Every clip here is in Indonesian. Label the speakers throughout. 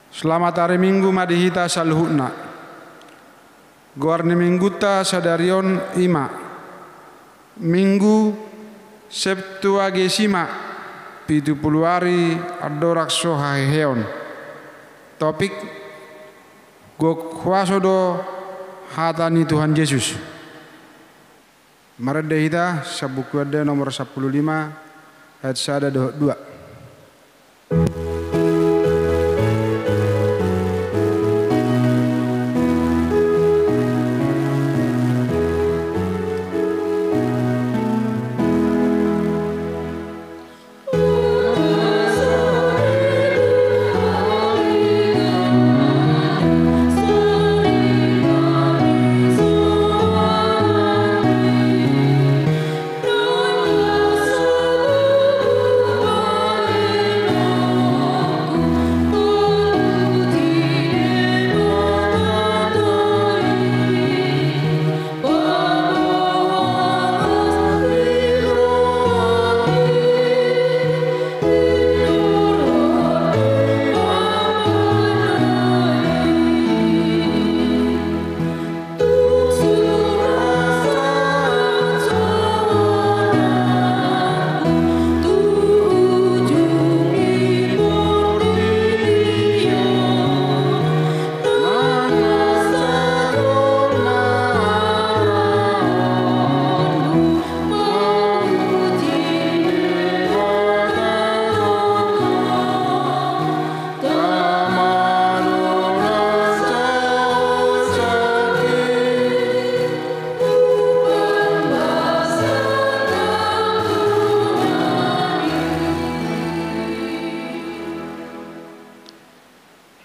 Speaker 1: Selamat hari Minggu madihita saluhutna. Goarni mingguta sadarion ima. Minggu Septuagesima 70 hari adorak sohaheon. Topik gokwasodo hatani Tuhan Yesus. Maradehita sabuku ada nomor 15 ayat 1-2.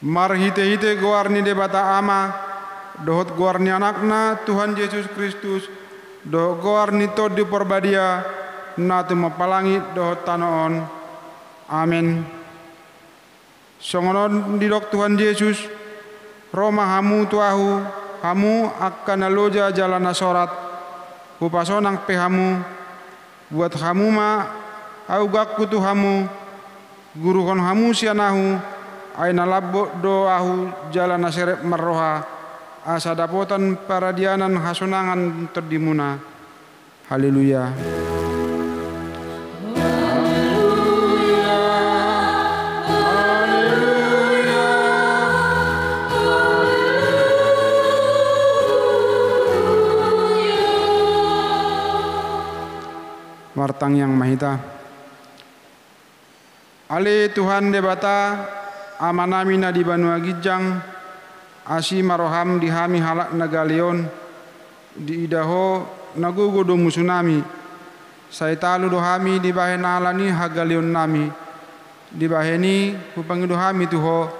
Speaker 1: Mar hite-hite goarni debata ama, dohot goarni anakna Tuhan Yesus Kristus, dohot goarni tod di porbadia, natu mapalangit dohot tanoon. Amin. Songonon didok Tuhan Yesus, Roma hamu tuahu, hamu akan aloja jalan asorat, upasonang pehamu, buat hamu ma, augakku tu hamu, guruhon hamu sianahu, aina labbo doahu jalan aserep marroha asa dapotan paradianan hasunangan terdimuna. Haleluya. Martang yang mahita. Ale Tuhan debata amanamina di Banua Gijang, asi maroham dihami halak nagalion, di idaho nagugodo musunami, saitalu dohami di bahen alani hagalion nami, di baheni hupangi dohami tuho,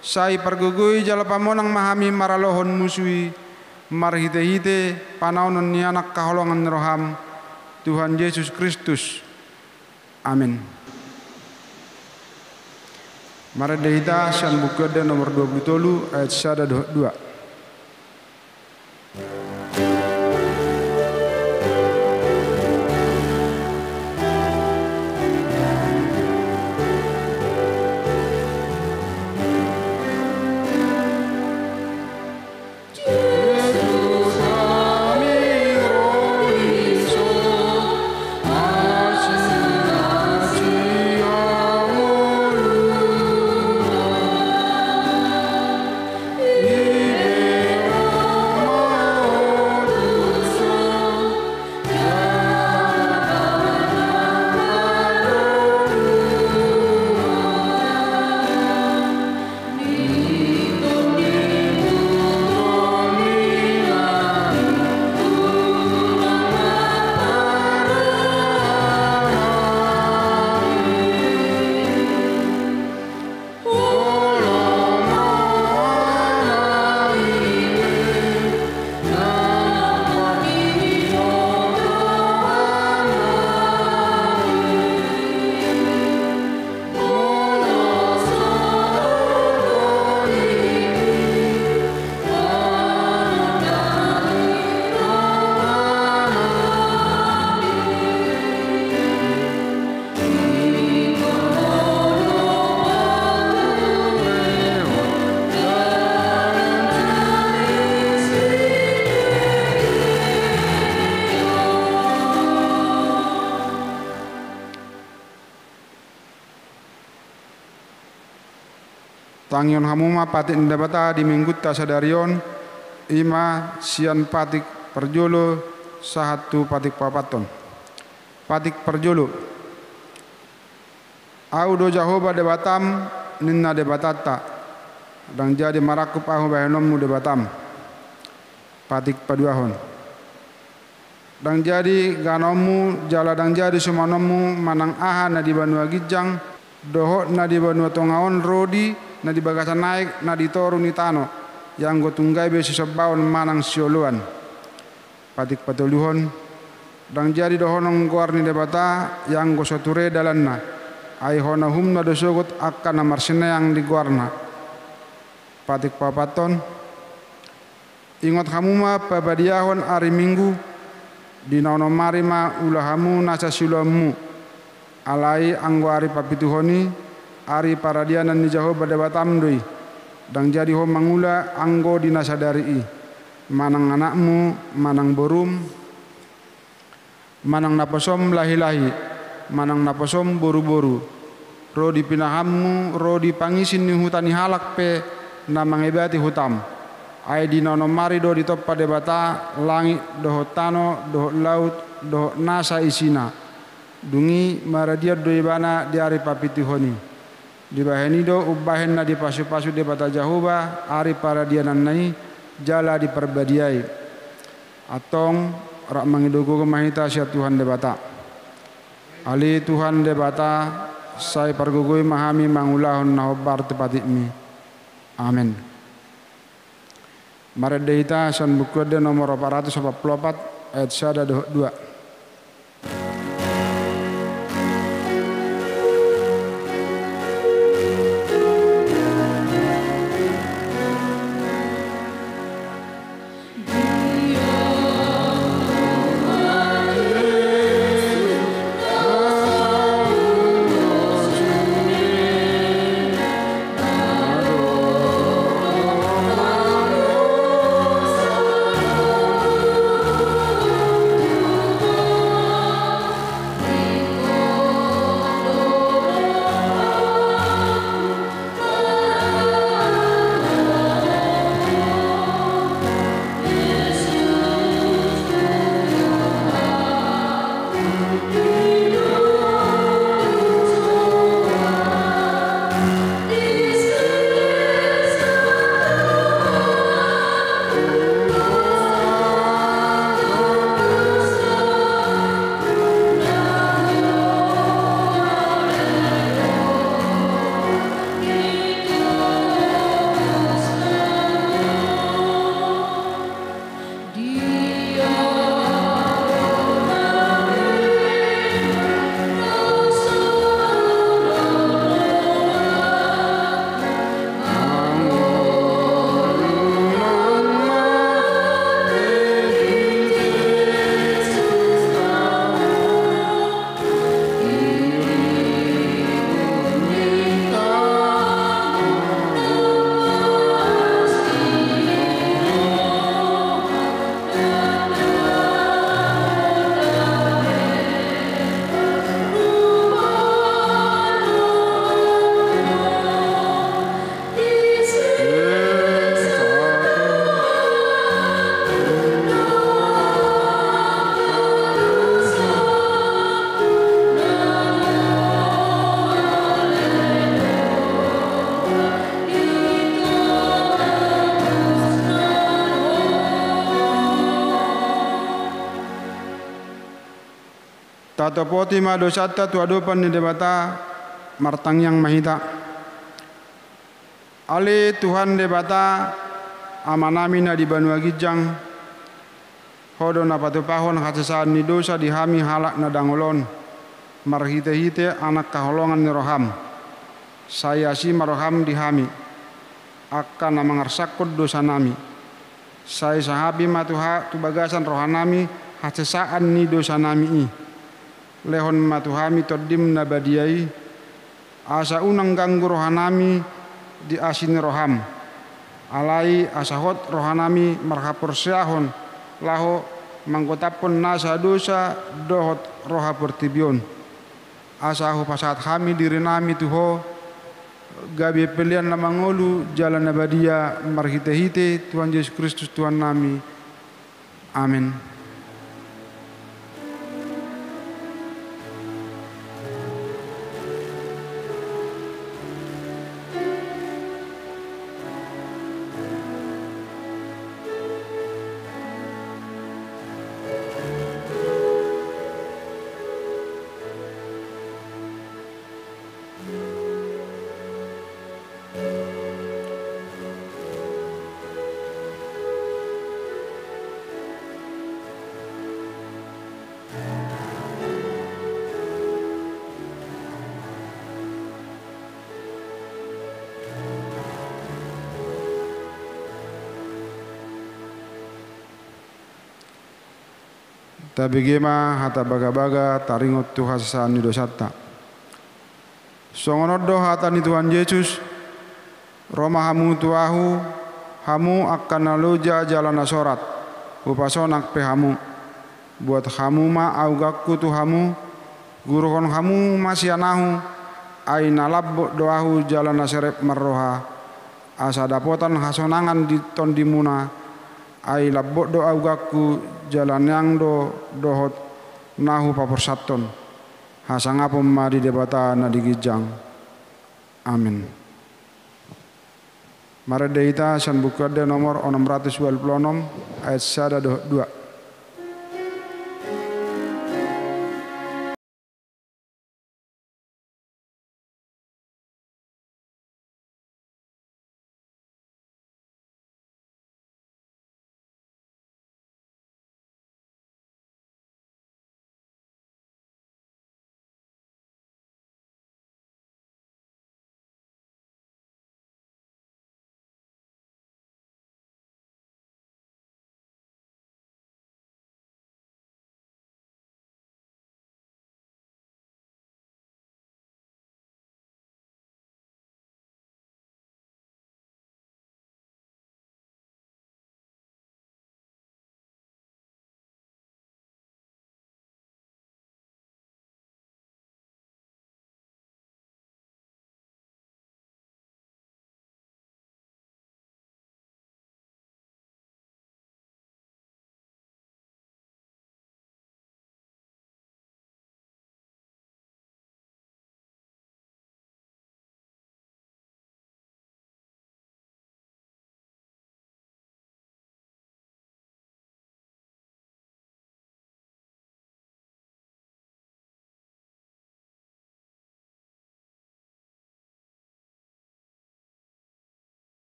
Speaker 1: sai pergugui jalapamonang mahami maralohon musui, marhite-hite panaunon ni anak kaholongan roham, Tuhan Yesus Kristus. Amin. Maradehita san buku ada nomor 27 ayat 1-2.
Speaker 2: Yeah.
Speaker 1: tangion hamuma patik ndabata di minggutta sadarion ima sian patik perjolo sahatu patik papaton patik perjolo au do jahoba de batam ninna de batata dang jadi marakup ahu bahenommu de batam patik paduahon dang jadi ganomu jala dang jadi sumanomu manang aha na di Banua Gijang doho na di Banua Tongaon rodi na di bagasan naik na di toru ni tano yang go tunggai be sisabaon manang sioluan patik patuluhon dang jadi dohonong goar ni debata yang go soture dalanna ai hona humna dosogot akan namar yang di goarna patik papaton ingot hamuma pabadiahon hari minggu di naono marima ulahamu nasa silamu alai anggo hari papituhoni hari paradianan ni jaho pada batamdoi dang jadi ho mangula anggo di nasadari manang anakmu manang borum manang naposom lahi-lahi manang naposom boru-boru ro di pinahammu ro di pangisin ni hutani halak pe namang ebati hutam ai di nono mari do di toppa de bata langit doho tano doho laut doho nasa isina dungi maradia do ibana di ari papitihoni di baheni do ubahen na di pasu-pasu de bata jahuba ari paradianan nai jala di perbadiai atong rak mangidogo mahita sia Tuhan de bata ali Tuhan de bata sai pargugui mahami mangulahon nahobar tepatikmi amin. Maradehita san bukude nomor 444 ayat 1 2. Tato poti ma dosata tu adopan ni debata martang yang mahita. Ale Tuhan debata amanami na di Banua Gijang hodo na patupahon hatsasaan ni dosa dihami halak na dangolon marhite-hite anak kaholongan ni roham saya si maroham dihami akan na mangarsakod dosa nami saya sahabi matuha tu bagasan rohanami hatsasaan ni dosa nami i lehon matuhami todim nabadiai asa unang ganggu rohanami di asin roham alai asahot rohanami marhapur syahon laho manggotapon nasa dosa dohot roha pertibion asahu pasat hami diri nami tuho gabi pelian na mangolu jalan abadia marhite-hite Tuhan Yesus Kristus Tuhan nami. Amin. Tabigema hata baga-baga taringot tu hasan ni dosata. Songonodo hata ni Tuhan Yesus Roma hamu tuahu hamu akan naloja jalan asorat upasonak pe hamu buat hamu ma augakku tu hamu guruhon hamu masih anahu aina labbo doahu jalan aserep marroha asa dapotan hasonangan di tondimuna ai labbo do augakku jalan yang dohot nahu paporsaton hasangapom mari debata na digijang. Amin. Mari deita san bukade nomor 626 ayat 1 2.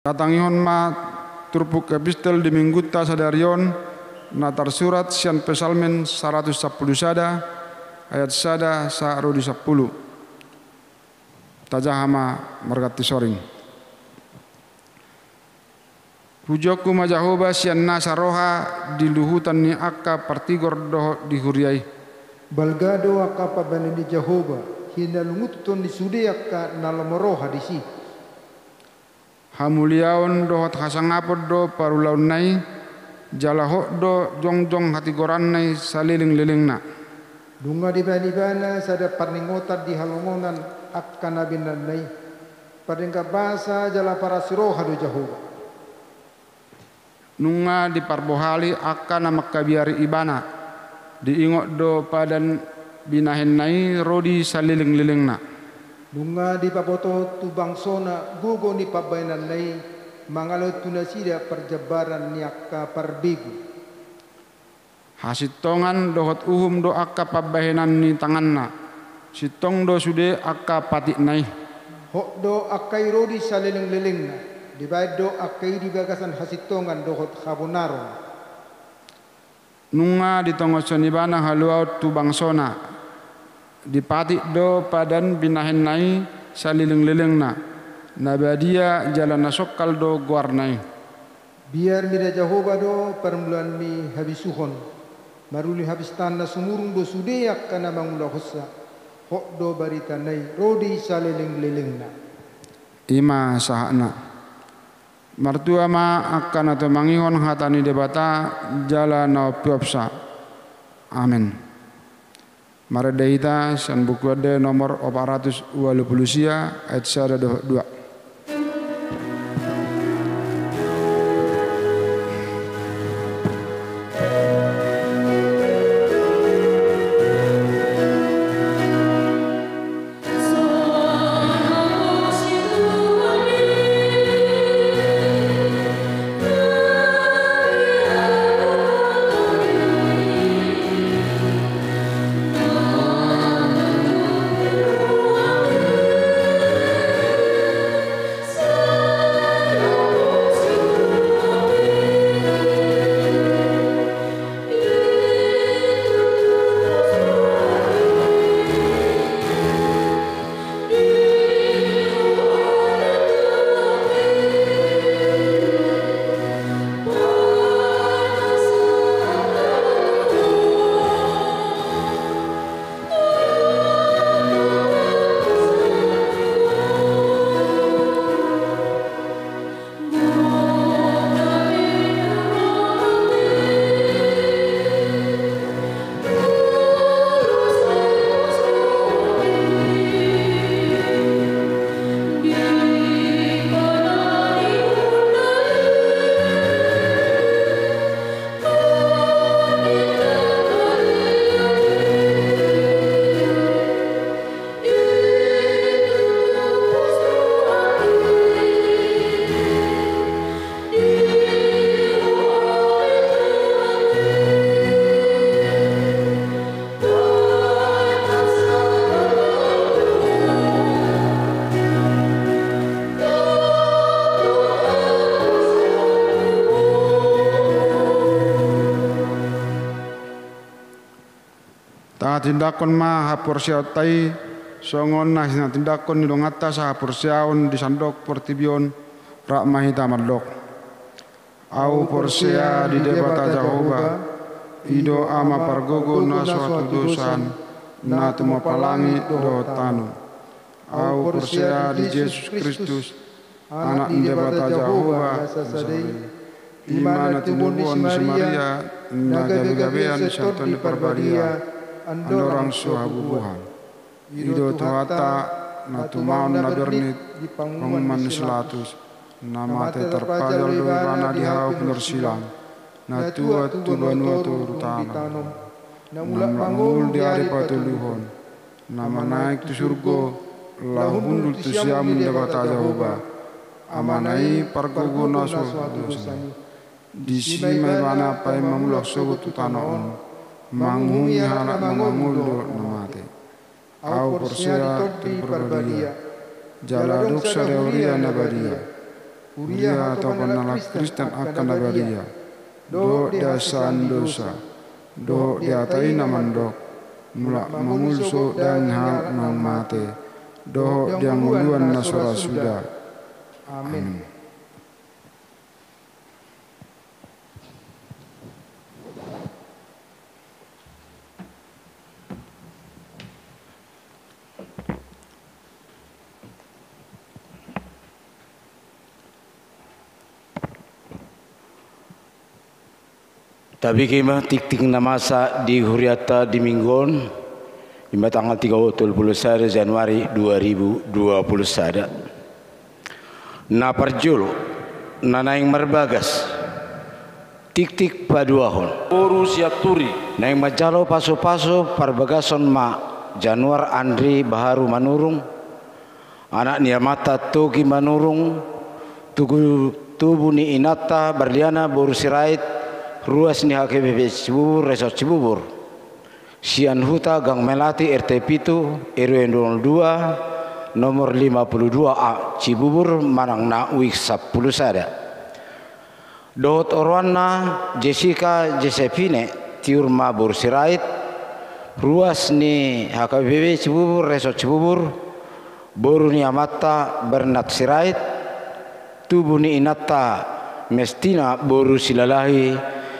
Speaker 1: Katangihon ma turpuk epistel di mingguta sadarion natar surat sian pesalmen 110 sada ayat sada sa rodi 10 tajahama margati soring pujoku majahoba sian nasaroha di luhutan ni akka partigor doho di huriai
Speaker 2: balgado akka pabane di Jehovah hina lunguton di sude akka nalamoroha di si
Speaker 1: hamuliaon dohot hasangapod do parulaun nai jalahok do jongjong hati goran nai saliling-liling na
Speaker 2: dunga di bani-bana sada parningotat di halongonan akan nabinan nai padengka basa jala para siroha do Jehovah
Speaker 1: nunga di parbohali akan makkabiari ibana diingot do padan binahen nai rodi saliling-liling na
Speaker 2: nunga di papoto tu bangsona gugo ni pabainan nai mangalo tunasida perjabaran niaka parbigu
Speaker 1: hasitongan dohot uhum do akka pabahenan ni tanganna sitong do sude akka patik nai
Speaker 2: hok do akai rodi saliling-lilingna dibayad do akai di bagasan hasitongan dohot khabonaron
Speaker 1: nunga di tongoson ibana haluau tu bangsona dipatik do padan binahen nai saliling-liling na nabadia jalan nasokkal do guarnai.
Speaker 2: Biar mida Jehovah do permulaan mi habisuhon. Maruli habis tanah sumurung do sudeyak kana mangula hossa. Hok do barita nai rodi saleleng-lelengna.
Speaker 1: Ima sahana. Martua ma akan atau mangihon hatani debata jala na piopsa. Amin. Maredaita san buku ada nomor 420 sia ayat 2. Tindakon ma hapursiaw tay songon na tindakon ni dongata sa hapursiaon di sandok portibion rak mahita madlok. Au porsia di debata Jehovah ido ama pargogo na suatu dosan na tuma palangi do tanu. Au porsia di Yesus Kristus anak debata Jehovah iman tinubuan si Maria na gabe-gabean santun di perbadia andorang suhabubuhan ido tuata na tumaon na bernit pangman selatus na mate terpajal do bana dihau penursilang na tua tu banua tu rutanam na mangul di hari patuluhon na manaik tu surgo lahundul tu siamun debata Jehovah amanai pargogo naso dosan di simai bana pai mamulak sogo tu tanaon manghuni anak mangul do namate au porsia terperbadia jala duksa reuria nabadia uria atau penalak Kristen akan nabadia do dasan dosa do diatai namandok mulak mangulso dan hal nang mate do yang muluan nasura sudah. Amin.
Speaker 3: Tapi kema tik-tik namasa di huriata di minggon lima tanggal 31 Januari 2021 na parjul na naing marbagas tik-tik paduahon oru siaturi naing majalo paso-paso parbagason ma Januar Andri Baharu Manurung anak niamata Togi Manurung tubuh ni Inata Barliana Boru Sirait ruas ni HKBP Cibubur Resort Cibubur Sian Huta Gang Melati RT Pitu RW 02 nomor 52A Cibubur Manang Naui 10 sada Dohot Orwana Jessica Josephine Tiurma Bursirait ruas ni HKBP Cibubur Resort Cibubur boru ni amata bernat sirait tubuh ni inata mestina boru silalahi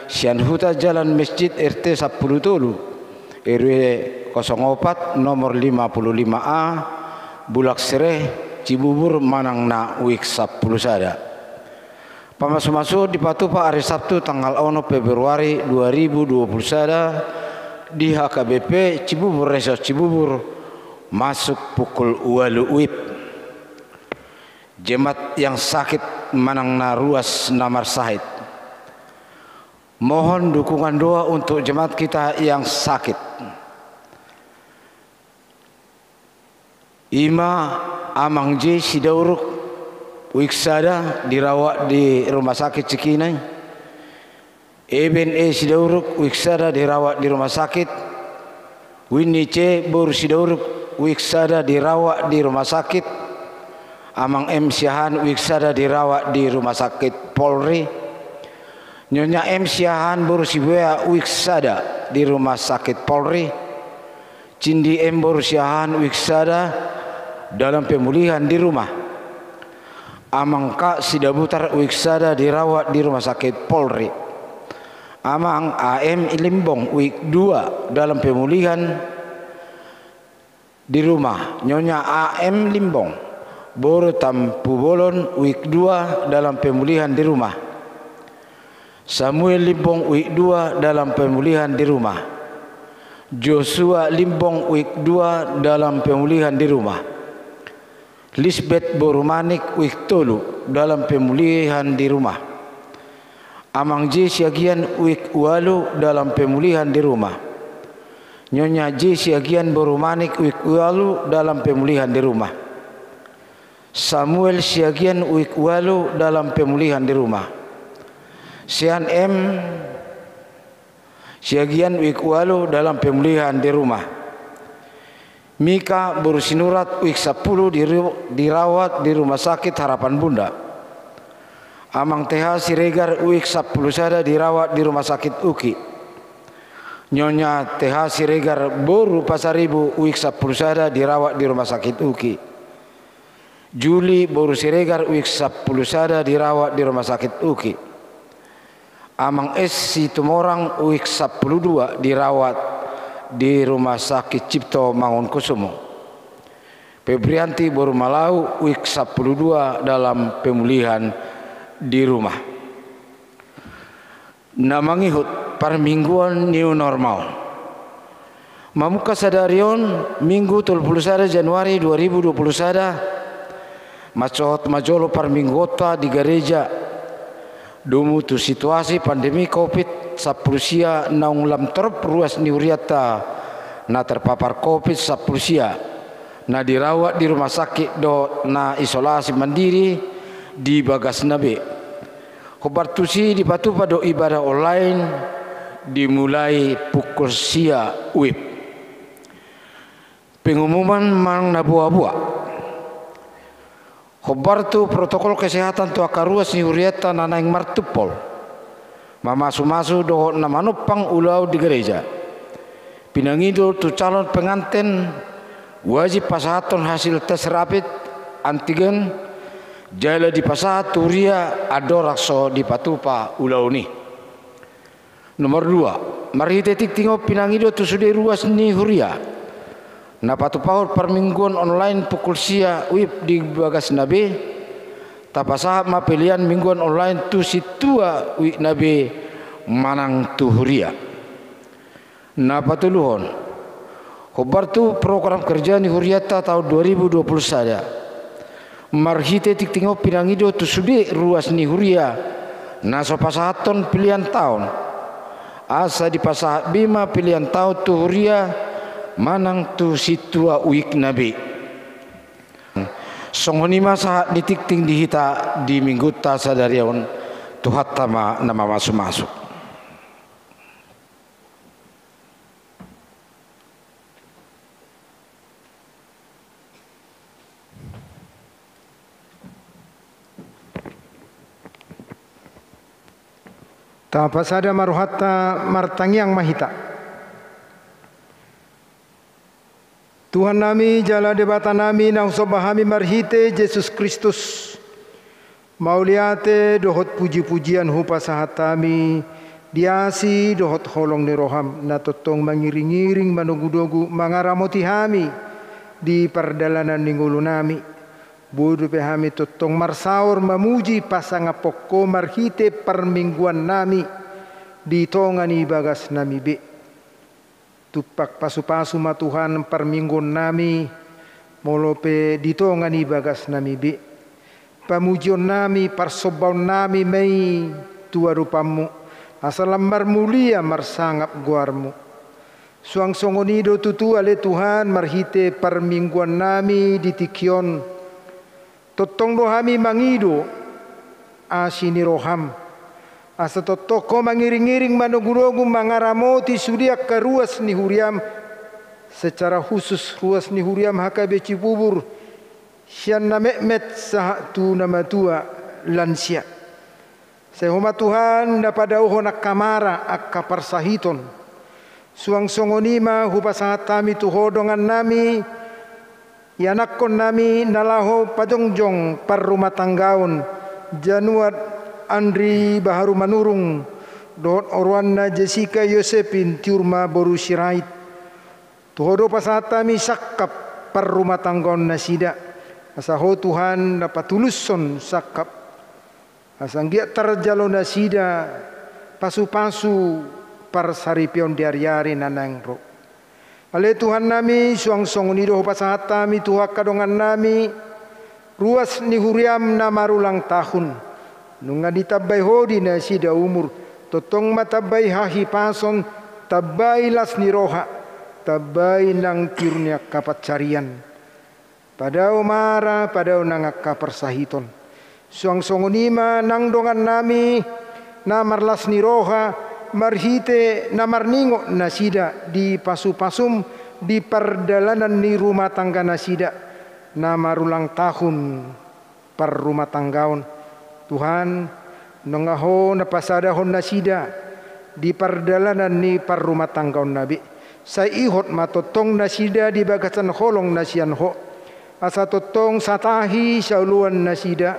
Speaker 3: sian huta jalan masjid RT 10 Tolu RW 04 nomor 55A Bulak Sereh Cibubur Manangna Wik 10 sada. Pamasu-masu di Patupa hari Sabtu tanggal 1 Februari 2020 sada di HKBP Cibubur Resort Cibubur masuk pukul 8 WIB. Jemaat yang sakit Manangna ruas Namar Sahid. Mohon dukungan doa untuk jemaat kita yang sakit. Ima Amang J Sidauruk Wiksada dirawat di rumah sakit Cikinai. Eben E Sidauruk Wiksada dirawat di rumah sakit. Winnie C Bor Sidauruk Wiksada dirawat di rumah sakit. Amang M Siahan Wiksada dirawat di rumah sakit Polri. Nyonya M Siahan Bor Sibuya Wiksada di rumah sakit Polri. Cindi M Bor Siahan Wiksada dalam pemulihan di rumah. Amang Kak Sidabutar Wiksada dirawat di rumah sakit Polri. Amang AM Limbong Wik 2 dalam pemulihan di rumah. Nyonya AM Limbong Boro Tampu Bolon Wik 2 dalam pemulihan di rumah. Samuel Limbong Wik 2 dalam pemulihan di rumah. Joshua Limbong Wik 2 dalam pemulihan di rumah. Lisbeth Borumanik Wik Tolu dalam pemulihan di rumah. Amang J Siagian Wik Walu dalam pemulihan di rumah. Nyonya J Siagian Borumanik Wik Walu dalam pemulihan di rumah. Samuel Siagian Wik Walu dalam pemulihan di rumah. Sian M Siagian Wik Walu dalam pemulihan di rumah. Mika Borusinurat Wik 10 dirawat di rumah sakit Harapan Bunda. Amang TH Siregar Wik 10 sada dirawat di rumah sakit UKI. Nyonya TH Siregar Boru Pasaribu Wik 10 sada dirawat di rumah sakit UKI. Juli Boru Siregar Wik 10 sada dirawat di rumah sakit UKI. Amang S Situmorang Wik 12 dirawat di rumah sakit Cipto Mangunkusumo. Febrianti Boru Malau Wik 12 dalam pemulihan di rumah. Namangihut parmingguan new normal. Mamuka sadarion Minggu 30 Januari 2020 sada macohot majolo parminggota di gereja. Dumu tu situasi pandemi COVID 10 sia naung lam terp ruas niuriata na terpapar COVID 10 sia na dirawat di rumah sakit do na isolasi mandiri di Bagas Nabe. Khobar tusi di Patupa do ibadah online dimulai pukul sia WIB. Pengumuman mang nabuah-buah. Khobar tu protokol kesehatan tu akaruas ni huriata nanaing martupol. Mamasu-masu do namanupang ulau di gereja. Pinangido tu calon pengantin wajib pasahaton hasil tes rapid antigen jala di pasahat turia adorakso di Patupa ulau ni. Nomor 2, mari tetik tingop pinangido tu sudah ruas ni huria. Na Patupaut permingguan online pukul sia WIB di Bagas Nabe. Tapasahap ma pilihan mingguan online tu situa WIB Nabe manang tu huria. Na patuluhon. Khobar tu program kerja ni huriata tahun 2020 saja. Marhite tik tingop pinangido tu sude ruas ni huria. Na so pasahaton pilihan tahun. Asa di pasahat bima pilihan tahun tu huria. Manang tu situa WIB Nabi. Songonima saat ditikting dihita di minggu ta sadarion tuhat tama nama masuk-masuk.
Speaker 2: Ta pasada maruhata martangiang mahita. Tuhan nami jala debata nami nang sobahami marhite Yesus Kristus. Mauliate dohot puji-pujian hupa sahatami diasi dohot holong ni roham na totong mangiring-iring manugudogu mangaramoti hami di perdalanan ninggulu nami. Budu pehami totong marsaur mamuji pasangapokko marhite permingguan nami di tongani bagas nami be. Tupak pasu-pasu matuhan permingguan nami molope di tongani bagas nami be. Pamujion nami parsobaun nami mei tua rupamu asalam marmulia marsangap guarmu. Suang songonido tutu ale Tuhan marhite permingguan nami di tikion. Totong dohami mangido asini roham. Asa totoko mangiring-iring manugurogu mangaramoti sudiak ke ruas ni huriam. Secara khusus ruas ni huriam hakabe Cibubur. Sian na mekmet sah tu nama tua lansia. Sehoma Tuhan dapada uhon kamara akka parsahiton. Suang songonima hupasangat kami tuhodongan nami. Yanakon nami nalaho pajongjong par rumah tanggaun. Januar Andri Baharu Manurung. Dohot orwana Jessica Yosepin Tiurma Boru Sirait. Tuhodo pasangat kami sakap par rumah tanggaun nasida. Asaho Tuhan dapat tuluson sakap. Asanggiat terjalo nasida pasu-pasu par saripion diari-ari nanangro. Ale Tuhan nami suang songonido pasangat kami tuha kadongan nami ruas ni huriam na marulang tahun. Nunga ditabay hodi na sida umur totong matabay hahi pason tabay las ni roha tabay nang tirnya kapatcarian. Pada umara, pada nangaka persahiton. Suang songonima nang dongan nami na marlas ni roha marhite na marningo nasida di pasu-pasum di perdalanan ni rumah tangga nasida na marulang tahun per rumah tanggaon. Tuhan nongaho na pasadahon nasida di perdalanan ni per rumah tanggaon nabi. Sa ihot matotong nasida di bagasan holong nasian ho. Asa totong satahi sauluan nasida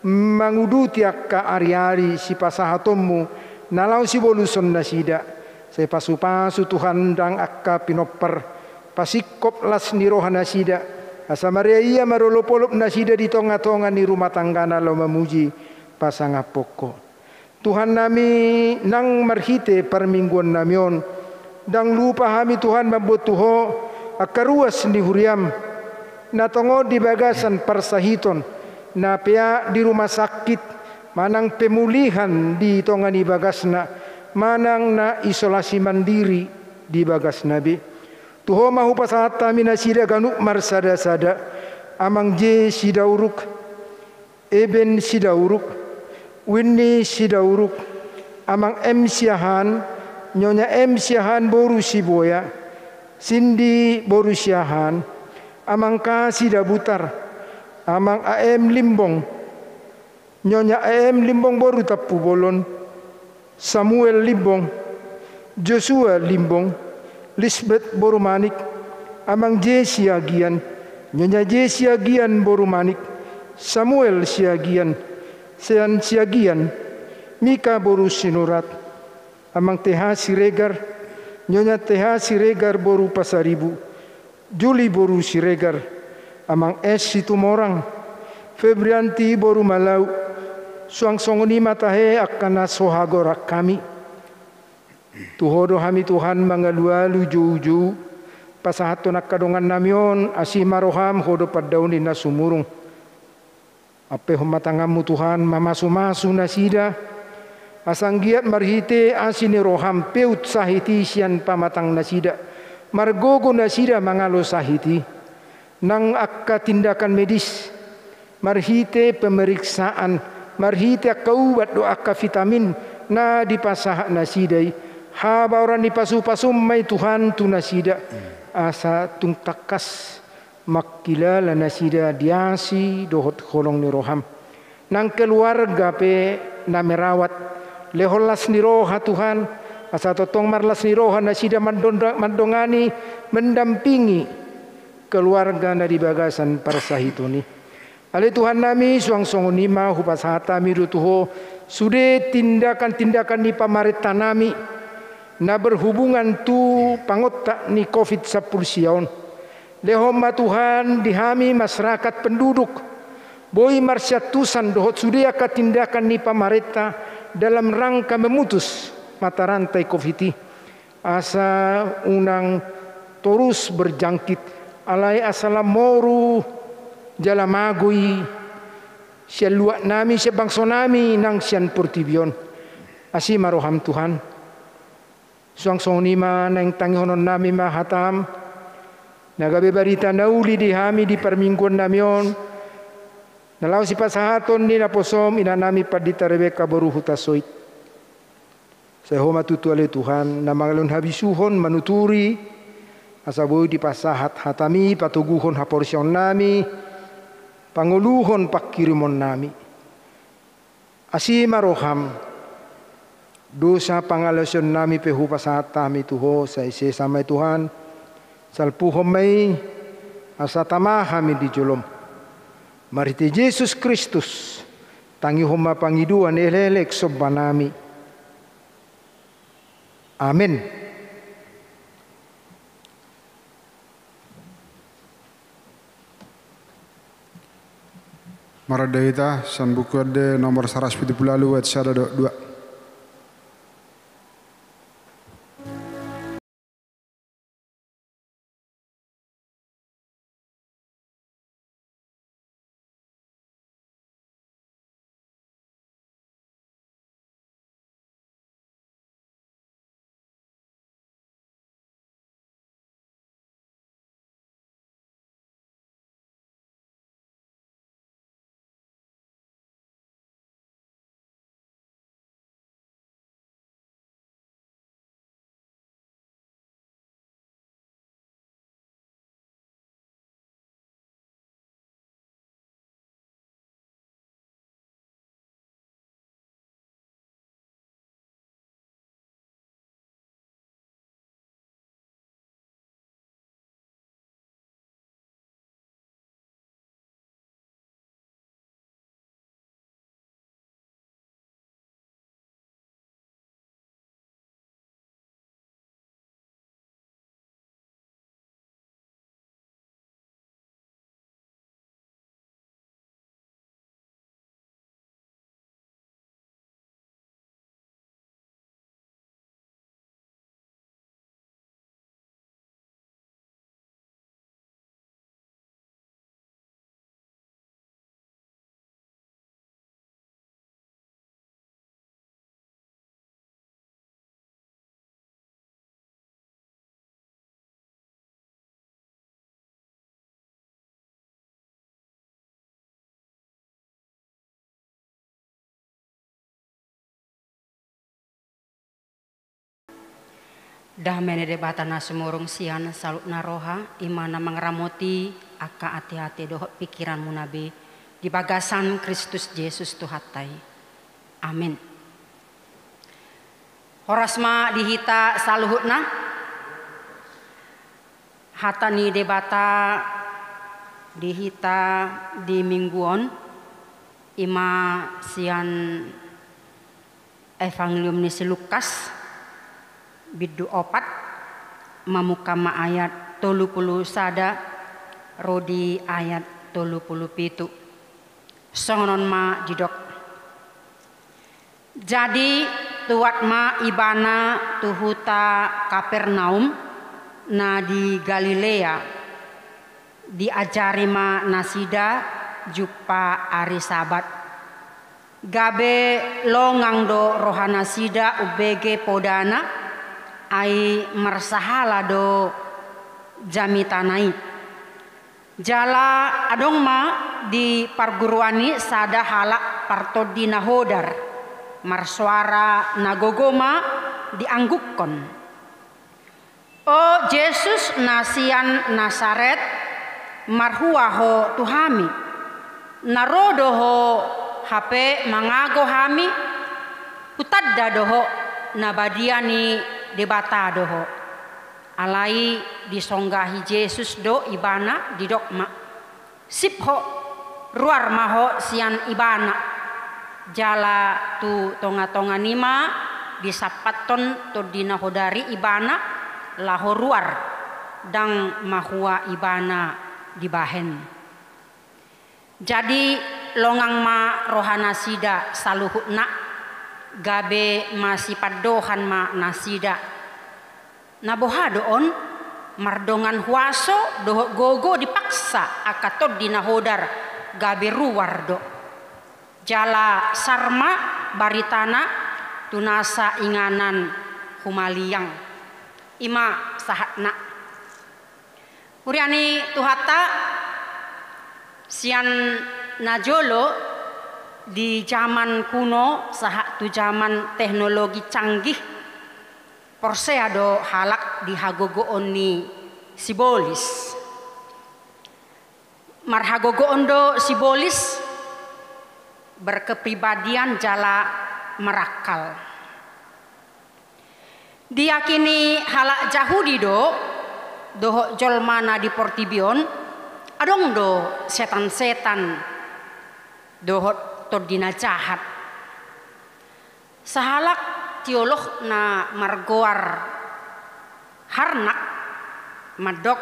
Speaker 2: manguduti akka ari-ari si pasahatommu nalau si boluson nasida saya pasu-pasu Tuhan dang akka pinopper pasikop las ni roha nasida asa Maria ia marolopolop nasida di tonga-tonga ni rumah tangga lo memuji pasangapoko. Tuhan nami nang marhite permingguan namion dang lupa hami Tuhan mambutuho akaruas ni huriam natongo di bagasan persahiton na pia di rumah sakit manang pemulihan di tongani bagasna manang na isolasi mandiri di bagas nabi tuho mahu pasahat kami nasida ganuk marsada-sada amang J sidauruk Eben sidauruk Winnie sidauruk amang M siahan nyonya M siahan boru siboya Cindy boru siahan amang Kasi dabutar, amang AM Limbong, nyonya AM Limbong boru tapu bolon, Samuel Limbong, Joshua Limbong, Lisbeth boru manik, amang Jesse Agian, nyonya Jesse Agian boru manik, Samuel Siagian, Sean Siagian, Mika boru sinurat, amang TH Siregar, nyonya TH Siregar boru pasaribu, Juli boru Siregar, amang S Situmorang, Febrianti boru Malau, suang songoni matahe akana sohagorak kami. Tuhodo hami Tuhan mangalualu juju, pasahato nakadongan namion asimaroham hodo paddauni na sumurung. Ape humatangamu Tuhan mamasu-masu nasida, asanggiat marhite asini roham peut sahiti sian pamatang nasida. Margogo nasida mangalo sahiti nang akka tindakan medis marhite pemeriksaan marhite akka ubat do akka vitamin na dipasah nasidai haba orang dipasu-pasum mai Tuhan tu nasida asa tung takas makilala nasida diasi dohot holong ni roham nang keluarga pe na merawat leholas ni roha Tuhan asa totong marlas ni roha nasida mandongani mendampingi keluarga na di bagasan para sahitoni. Ale Tuhan nami suang songonima hupasahata miru tuho sude tindakan-tindakan ni pamarita nami na berhubungan tu pangotak ni COVID-19 siaon. Lehoma Tuhan dihami masyarakat penduduk boi marsyatusan dohot sudia ka tindakan ni pamarita dalam rangka memutus mata rantai COVID asa unang terus berjangkit alai asalam moru jalamagui siya luak nami siya bangso nami nang siyan purtibion asi maroham Tuhan suang sonima nang tangihonon nami mahatam nagabe barita nauli dihami di permingguan namion nalau si pasahaton ni naposom ina nami padita Rebeka baru hutasoit sehoma tutu ale Tuhan na mangalun habisuhon manuturi asaboy di pasahat hatami patuguhon haporsyon nami panguluhon pakirimon nami asi maroham dosa pangalasyon nami pehu pasahat tami tuho sa isi samay Tuhan salpuhom may asa tamahami di julom mariti Jesus Kristus tangihom mapangiduan elelek sobanami amin.
Speaker 1: Maradaita sambukuade nomor 170 wet sada 2.
Speaker 4: Dah menede batana sumurung sian salut naroha imana mangramoti aka hati-hati dohot pikiranmu nabi di bagasan Kristus Yesus Tuhatai. Amin. Horasma dihita saluhutna hatani debata dihita di mingguon ima sian Evangelium ni Lukas bidu opat mamukama ayat 30 sada rodi ayat 37 songonon ma didok jadi tuat ma ibana tuhuta Kapernaum na di Galilea diajari ma nasida jupa ari sabat gabe longang do rohana sida ubege podana ai marsahala do jamitanai jala adong ma di parguruani sada halak partodina hodar marsuara nagogoma dianggukkon o Yesus nasian Nasaret marhuaho tuhami narodoho hape mangago hami utadda doho nabadiani debata doho alai disonggahi Yesus do ibana di dokma sipho ruar maho sian ibana jala tu tonga-tonga nima disapaton to dina hodari ibana laho ruar dang mahua ibana dibahen. Jadi longang ma rohana sida saluhutna gabe masih padohan ma nasida naboha doon mardongan huaso doho gogo dipaksa akatod dina hodar gabe ruar do jala sarma baritana tunasa inganan humaliang ima sahatna uriani tuhata sian najolo di zaman kuno saha tu zaman teknologi canggih porseado halak di hagogoon ni sibolis marhagogoon do sibolis berkepribadian jala merakal diyakini halak Jahudi do doho jolmana di Portibion adong do setan-setan doho todina jahat sahalak teolog na margoar harnak madok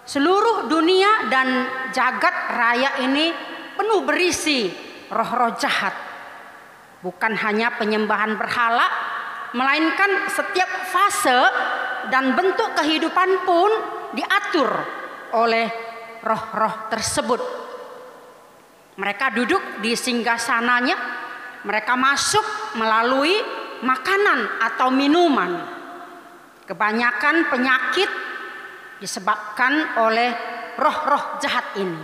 Speaker 4: seluruh dunia dan jagat raya ini penuh berisi roh-roh jahat bukan hanya penyembahan berhala melainkan setiap fase dan bentuk kehidupan pun diatur oleh roh-roh tersebut. Mereka duduk di singgasananya, mereka masuk melalui makanan atau minuman. Kebanyakan penyakit disebabkan oleh roh-roh jahat ini.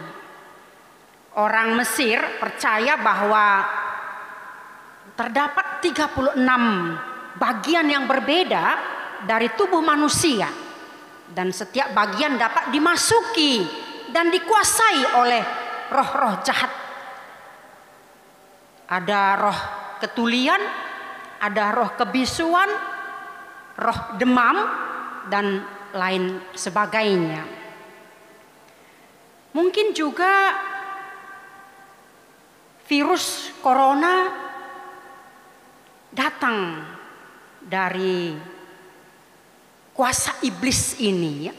Speaker 4: Orang Mesir percaya bahwa terdapat 36 bagian yang berbeda dari tubuh manusia. Dan setiap bagian dapat dimasuki dan dikuasai oleh roh-roh jahat. Ada roh ketulian, ada roh kebisuan, roh demam, dan lain sebagainya. Mungkin juga virus corona datang dari kuasa iblis ini ya.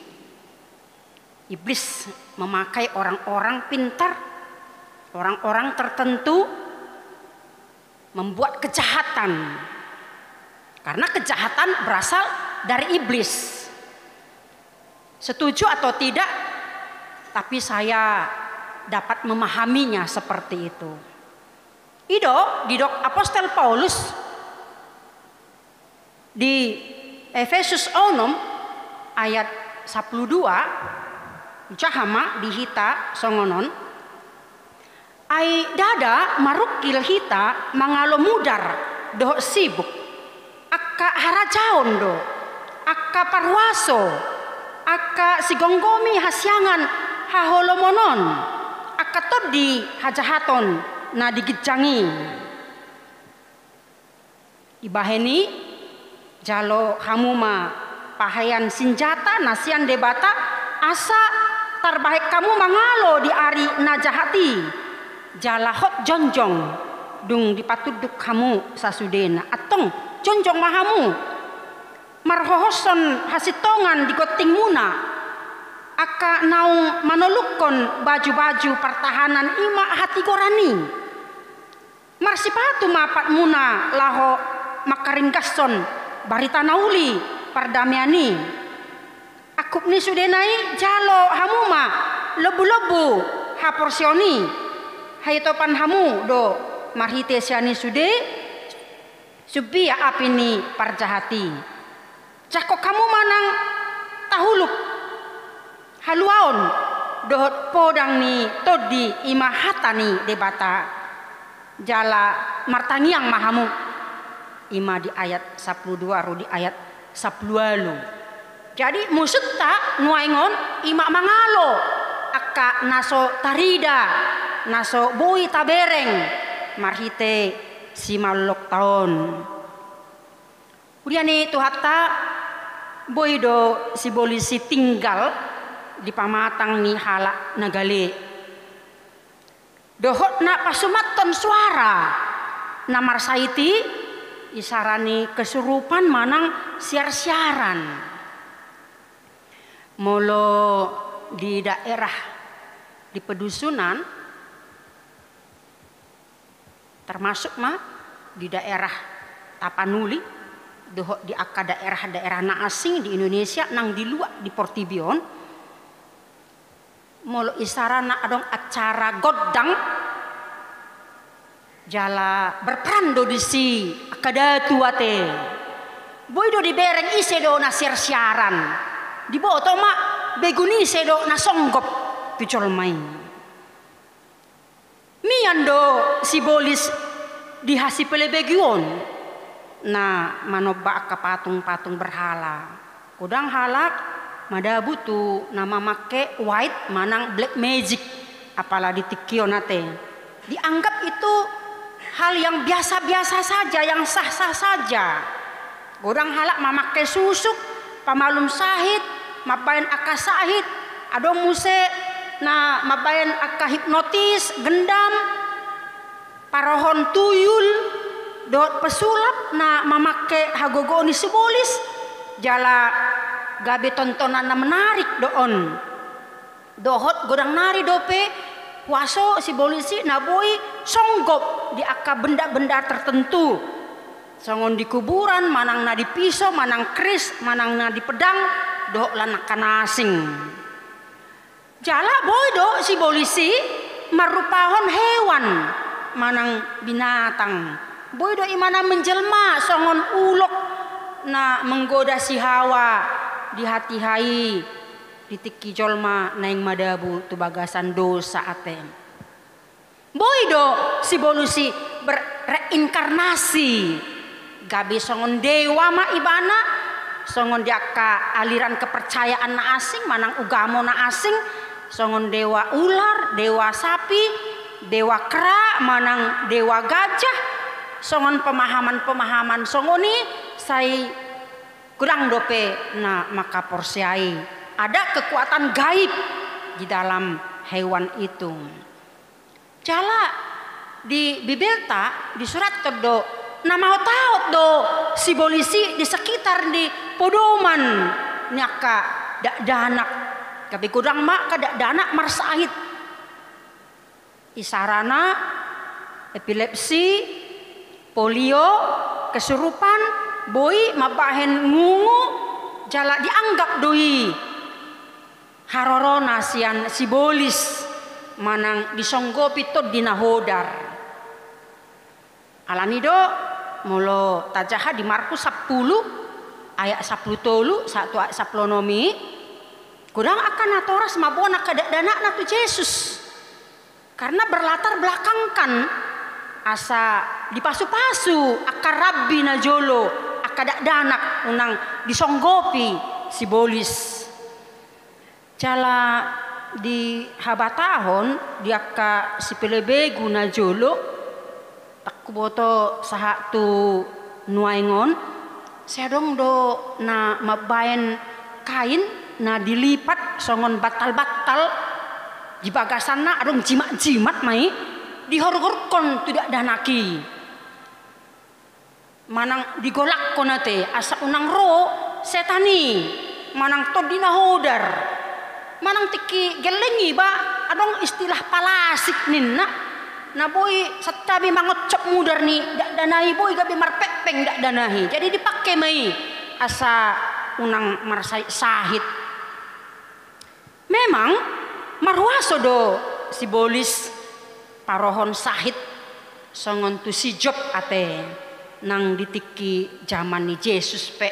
Speaker 4: Iblis memakai orang-orang pintar, orang-orang tertentu membuat kejahatan. Karena kejahatan berasal dari iblis. Setuju atau tidak, tapi saya dapat memahaminya seperti itu. Didok Apostel Paulus di Efesus 6 ayat 12 jahama dihita songonon ai dada marukil hita mangalo mudar doh sibuk akka harajaon do akka parwaso akka sigonggomi hasyangan haholomonon akka todi hajahaton na digijangi ibaheni jalo hamuma pahayan senjata nasian debata asa tarbahek kamu mangalo di ari najahati jalahot jonjong dung dipatuduk kamu sasudena atong jonjong mahamu marhohoson hasitongan di goting muna aka naung manolukon baju-baju pertahanan ima hati gorani marsipatu mapat muna laho makaringkason barita nauli pardamiani akuk ni sudenai jalo hamuma lebu-lebu haporsioni haitopan hamu do marhite siani sude subia apini parjahati cakok kamu manang tahuluk haluaon dohot podang ni todi imahatani debata jala martangiang mahamu ima di ayat 12 ru di ayat 10. Jadi musut tak nuaingon ima mangalo akka naso tarida naso bui tabereng marhite si malok taon. Udiani tuhata boido si polisi tinggal di pamatang ni halak nagale. Dohot na pasumaton suara na marsaiti isarani kesurupan manang siar-siaran. Molo di daerah di pedusunan termasuk di daerah Tapanuli, dohot di akka daerah-daerah na asing di Indonesia nang di luar di Portibion. Molo isarana adong acara godang jala berperan do disi akada tuate. Boy do di bereng ise do na siar-siaran. Di boto beguni ise do na songgop tucol main. Miando si bolis di hasipele begion na manoba ka patung-patung berhala. Kudang halak madabu tu nama make white manang black magic apalagi tikio nate. Dianggap itu hal yang biasa-biasa saja, yang sah-sah saja. Orang halak memakai susuk, pamalum sahid, mabayan aka sahid, adong muse na mabayan aka hipnotis, gendam, parohon tuyul, dot pesulap na memakai hagogoni simbolis, jala gabe tontonan na menarik doon. Dohot godang nari dope puaso si bolisi naboi songgop di aka benda-benda tertentu. Songon di kuburan, manang na di pisau, manang keris, manang na di pedang, dohok lanak kanasing. Jala boy do si bolisi marupahon hewan, manang binatang. Boy do imana menjelma songon ulok na menggoda si Hawa di hati hai ditiki jolma naing madabu tu bagasan dosa atem. Boydo si bolusi berreinkarnasi gabi songon dewa ma ibana songon diaka aliran kepercayaan na asing manang ugamo na asing songon dewa ular, dewa sapi, dewa kera, manang dewa gajah, songon pemahaman-pemahaman songoni sai kurang dope na maka porsiai ada kekuatan gaib di dalam hewan itu. Jala di Bibelta di surat kedo nama tahu do si bolisi di sekitar di podoman nyaka dak danak tapi kurang mak kada danak marsahit isarana epilepsi, polio, kesurupan, boy mabahen ngungu jala dianggap doi harorona sian sibolis manang disonggopi to dinahodar. Alanido molo tajaha di Markus 10 ayat 10 satu ayat 10 nomi kurang akan natoras mabona kadadana na tu Yesus karena berlatar belakangkan asa dipasu-pasu akar rabbi na jolo akadak danak unang disonggopi si bolis jala di habatahon diaka si pelebe guna jolo takku boto saha tu nuaingon sedong do na mabayan kain na dilipat songon batal-batal di bagasana adong jimat-jimat mai dihorgorkon tidak danaki manang digolak konate asa unang ro setani manang to dinahodar manang tiki gelengi ba adong istilah palasik ninna na boy satabi mangocop mudar ni dak danahi boy gabi marpepeng dak danahi jadi dipakai mai asa unang marsai sahid memang marwaso do si bolis parohon sahid songon tu si job ate nang ditiki zaman ni Yesus pe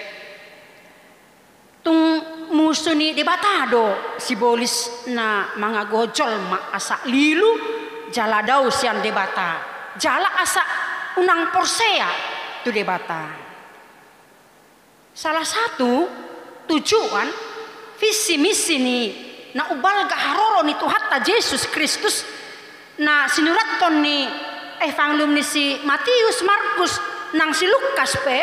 Speaker 4: tung musuh ni debatado si bolis na mga gojol ma asa lilu jala daw sian debata jala asa unang porsea tu debata salah satu tujuan visi misi ni na ubal gaharoro ni Tuhan Yesus Kristus na sinuraton ni evangelium ni si Matius Markus nang si Lukas pe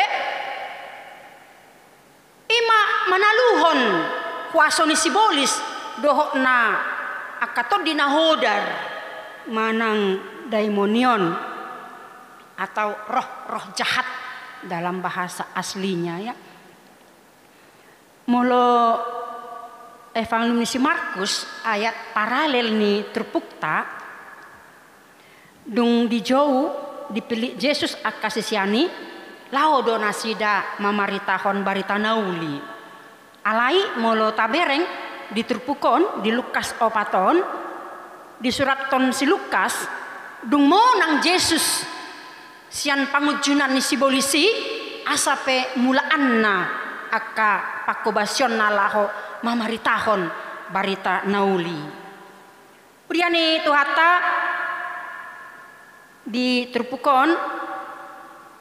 Speaker 4: ima manaluhon kuaso ni sibolis dohok na akaton dinahodar manang daimonion atau roh-roh jahat dalam bahasa aslinya ya. Molo Evangelium si Markus ayat paralel ni terpukta dung dijauh dipilih Yesus akasisiani lao donasida mamaritahon barita nauli alai molo tabereng diterpukon di Lukas opaton di surat ton si Lukas dung monang Yesus sian pangujunan ni sibolisi asape mulaanna aka pakobasion nalaho mamaritahon barita nauli. Priani tuhata di terpukon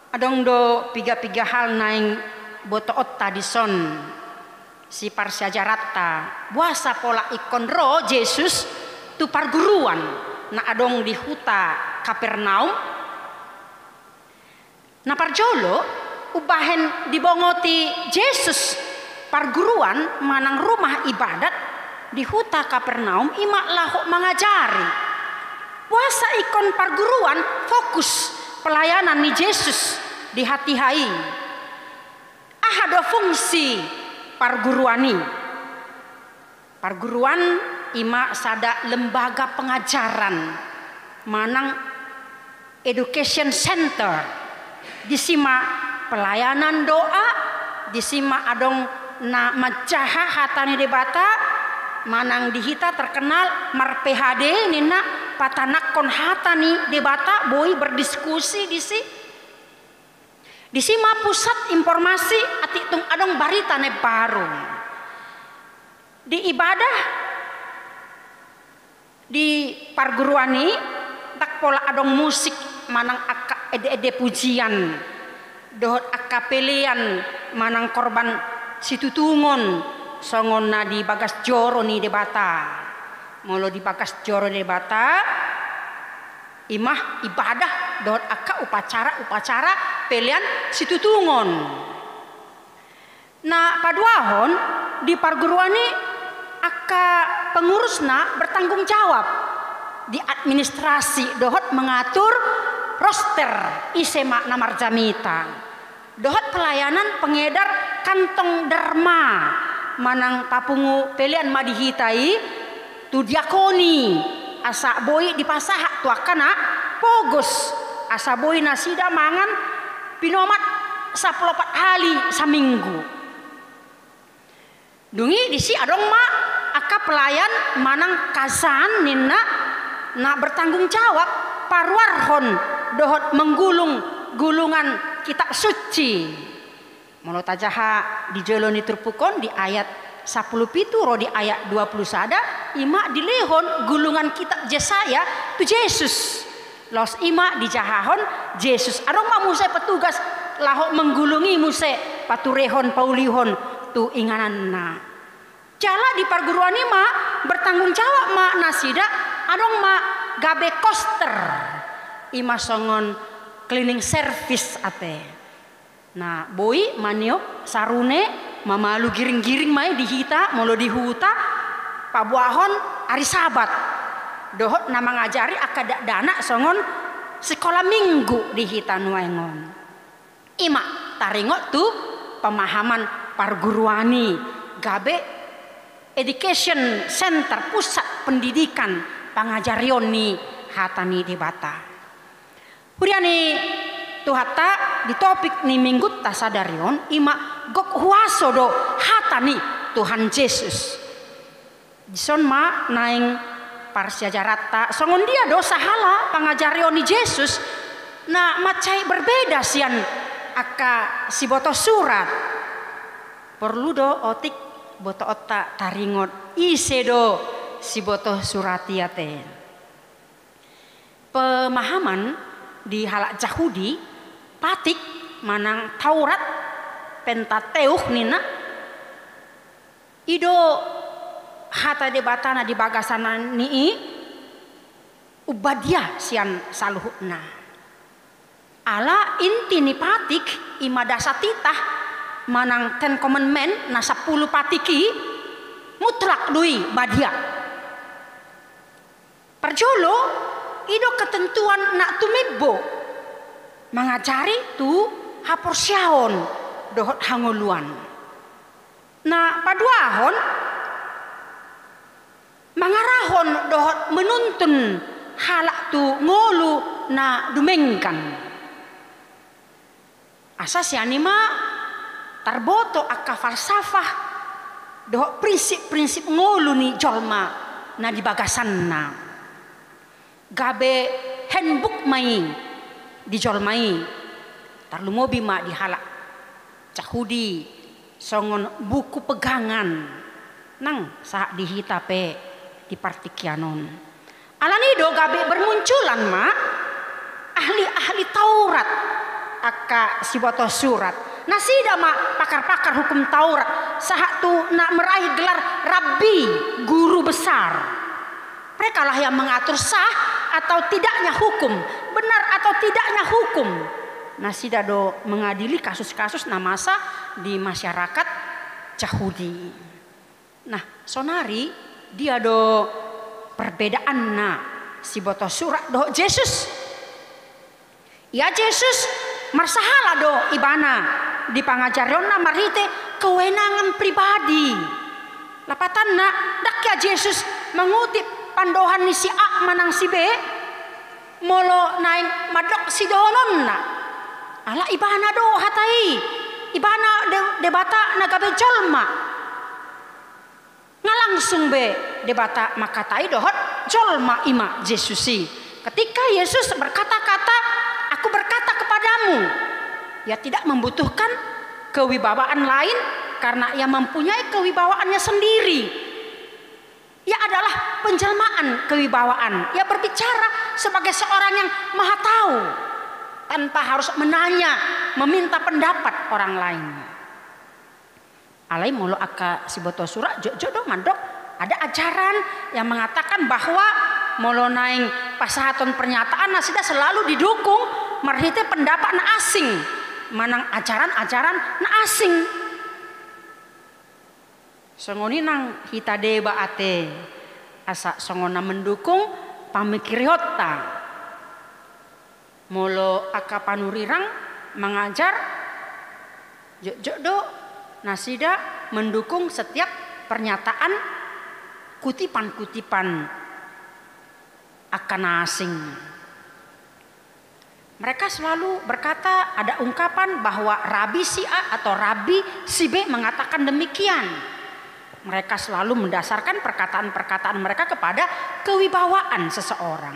Speaker 4: adong do piga-piga hal naing boto otta dison si parsiajarata buasa pola ikon ro Yesus tu parguruan na adong di huta Kapernaum. Na parjolo ubahen dibongoti Yesus parguruan manang rumah ibadat di huta Kapernaum ima lahok mengajari. Puasa ikon parguruan fokus pelayanan ni Yesus di hati hai. Ahado fungsi parguruani. Parguruan ima sada lembaga pengajaran manang education center. Disima pelayanan doa, disima adong na macaha hatani debata manang dihita terkenal mar PHD nina patanak kon hatani debata boy berdiskusi disima pusat informasi atitung adong barita ne baru di ibadah di parguruani tak pola adong musik manang aka ede pujian dohot akapelian manang korban situtungon songon na di bagas joro ni debata molo di bagas joro debata imah ibadah dohot aka upacara pelian situtungon. Nah paduahon di parguruani aka pengurusna bertanggung jawab di administrasi dohot mengatur roster isema namar jamita dohot pelayanan pengedar kantong derma manang papungu pelian madihitai tu diakoni asa boy dipasahak tu akana pogos asa boy nasida mangan pinomat 14 hari saminggu dungi disi adong ma aka pelayan manang kasan nina na bertanggung jawab parwarhon dohot menggulung gulungan kitab suci. Molo tajaha di jeloni terpukon di ayat 10 ro di ayat 20 sada ima dilehon gulungan kitab Yesaya tu Yesus. Los ima dijahahon Yesus. Adong ma muse petugas lahok menggulungi muse paturehon paulihon tu ingananna. Jala di perguruan ima bertanggung jawab ma nasida adong ma gabe koster ima songon cleaning service ate. Nah boy maniok sarune mamalu giring-giring mai dihita molo dihuta pabuahon hari sabat dohot nama ngajari akadak dana songon sekolah minggu dihita nuengon. Ima taringot tu pemahaman parguruani gabe education center pusat pendidikan pangajarion ni hatani di bata. Huriani tuhata di topik ni minggu tasadarion ima gok huaso do hatani Tuhan Yesus. Jison ma naing parsiajarata songon dia dosa hala pangajarion ni Yesus na macai berbeda sian aka si boto surat. Perlu do otik boto otak taringot ise do si boto suratiate. Pemahaman di halak Yahudi patik manang Taurat Pentateuch nina ido hata debatana di bagasana nii ubadia sian saluhna ala inti ni patik imadasa titah manang Ten Commandment na 10 patiki mutlak dui badia. Perjolo ido ketentuan nak tumibbo mengajari tu hapor siaon dohot hangoluan. Nah paduahon mangarahon dohot menuntun halak tu ngolu na dumengkan. Asa si anima tarboto akka falsafah dohot prinsip-prinsip ngolu ni jolma na di bagasanna. Gabe handbook mai di jolmai tarlumobi ma di halak cahudi songon buku pegangan nang saat dihitape di partikianon. Alani do gabe bermunculan ma ahli-ahli Taurat aka siboto surat. Nasida ma pakar-pakar hukum Taurat saat tu nak meraih gelar rabbi, guru besar. Mereka lah yang mengatur sah atau tidaknya hukum, benar atau tidaknya hukum. Nasida do mengadili kasus-kasus namasa di masyarakat Yahudi. Nah, sonari dia do perbedaan na si boto surat do Yesus. Ya Yesus marsahala do ibana di pangajarionna marite kewenangan pribadi. Lapatan na dak ya Yesus mengutip pandohan ni si A manang si B molo naik madok si dononna ala ibana do hatai ibana debata nagabe jolma ngalangsung be debata makatai dohot jolma ima Yesusi. Ketika Yesus berkata-kata aku berkata kepadamu, ia tidak membutuhkan kewibawaan lain karena ia mempunyai kewibawaannya sendiri. Ia adalah penjelmaan kewibawaan. Ia berbicara sebagai seorang yang maha tahu tanpa harus menanya, meminta pendapat orang lain. Alai mulu aka siboto surat jodoh mandok ada ajaran yang mengatakan bahwa mulu naing pasahaton pernyataan nasida selalu didukung marhite pendapat na asing, manang ajaran-ajaran na asing. Songoni nang hita deba ate asa songona mendukung pamikiriota molo aka panurirang mengajar jodoh nasida mendukung setiap pernyataan kutipan-kutipan akan asing. Mereka selalu berkata ada ungkapan bahwa Rabi si A atau Rabi si B mengatakan demikian. Mereka selalu mendasarkan perkataan-perkataan mereka kepada kewibawaan seseorang.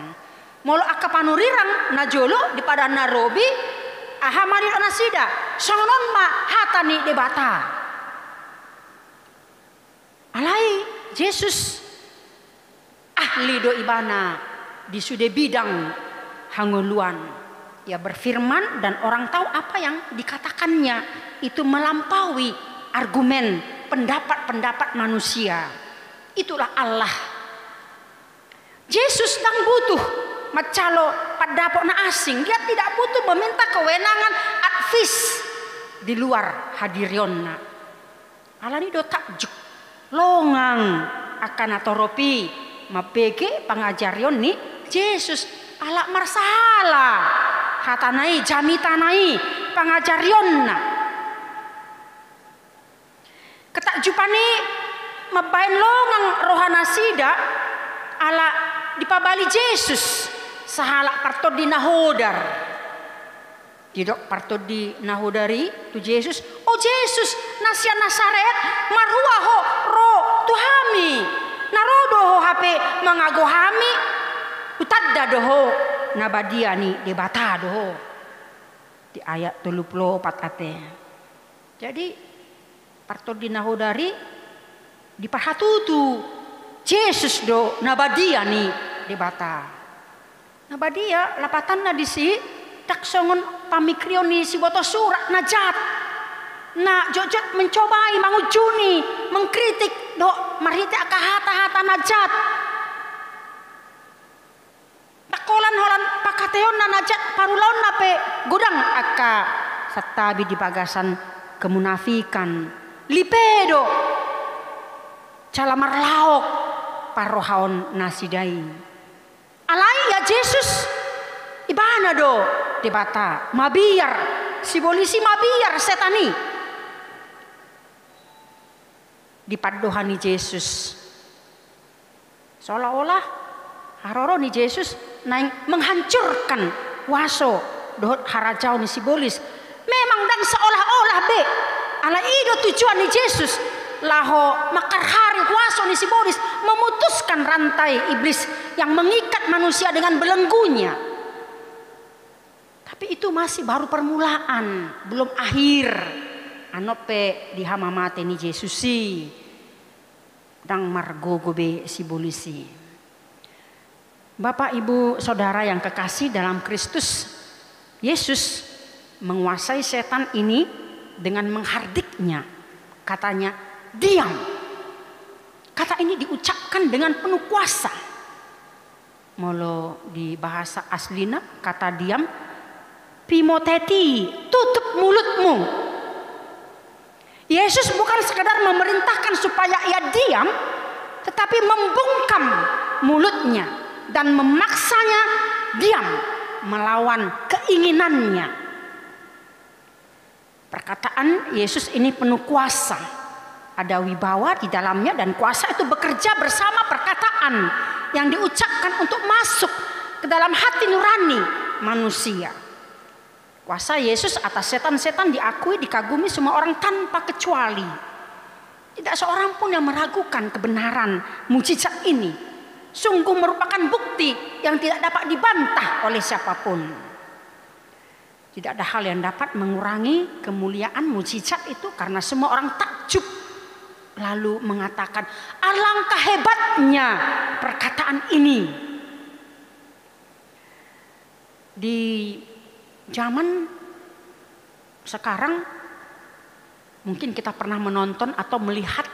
Speaker 4: Molo aka panurirang najolo di pada narobi ahamani nasida songon ma hatani debata. Alai Yesus ahli do ibana di sude bidang hanguluan. Ia berfirman dan orang tahu apa yang dikatakannya itu melampaui argumen pendapat-pendapat manusia. Itulah Allah. Yesus sedang butuh macalo pendapat na asing. Dia tidak butuh meminta kewenangan advis di luar hadirionna. Alani do takjuk longang akan atoropi mapege pangajarion ni Yesus ala marsala hatanai jamitanai pangajarionna. Ketakjupani mabain longang rohana sida ala dipabali Yesus sahalak parto di nahodar. Didok parto di nahodari tu Yesus. Oh Yesus nasia Nasaret maruaho ro tuhami narodo ho hape mangagohami utadda doho nabadiani debata doho di ayat 34 ate. Jadi parto di nahodari diperhatutu Yesus do nabadia ni debata. Nabadia lapatan na disi tak songon pamikrion ni si boto surat najat. Na jojot mencobai mangujuni mengkritik do marhite aka hata-hata najat. Takolan holan pakateon na najat parulaon na pe gudang aka satabi di pagasan kemunafikan, lipedo, calamar laok, parohaon nasidai. Alai ya Yesus, ibana do debata, mabiar, sibolisi mabiar setani. Dipadohani Yesus. Seolah-olah haroro ni Yesus naing menghancurkan waso dohot harajau ni sibolis. Memang dan seolah-olah be ala ido tujuan ni Yesus laho makar hari waso ni sibolis memutuskan rantai iblis yang mengikat manusia dengan belenggunya. Tapi itu masih baru permulaan, belum akhir. Anope dihamamate ni Yesusi dang margogo be sibolisi. Bapak Ibu Saudara yang kekasih dalam Kristus, Yesus menguasai setan ini dengan menghardiknya. Katanya, diam. Kata ini diucapkan dengan penuh kuasa. Molo di bahasa aslina kata diam, pimoteti, tutup mulutmu. Yesus bukan sekedar memerintahkan supaya ia diam, tetapi membungkam mulutnya dan memaksanya diam melawan keinginannya. Perkataan Yesus ini penuh kuasa. Ada wibawa di dalamnya dan kuasa itu bekerja bersama perkataan yang diucapkan untuk masuk ke dalam hati nurani manusia. Kuasa Yesus atas setan-setan diakui, dikagumi semua orang tanpa kecuali. Tidak seorang pun yang meragukan kebenaran mujizat ini. Sungguh merupakan bukti yang tidak dapat dibantah oleh siapapun. Tidak ada hal yang dapat mengurangi kemuliaan mujizat itu karena semua orang takjub. Lalu mengatakan, alangkah hebatnya perkataan ini. Di zaman sekarang mungkin kita pernah menonton atau melihat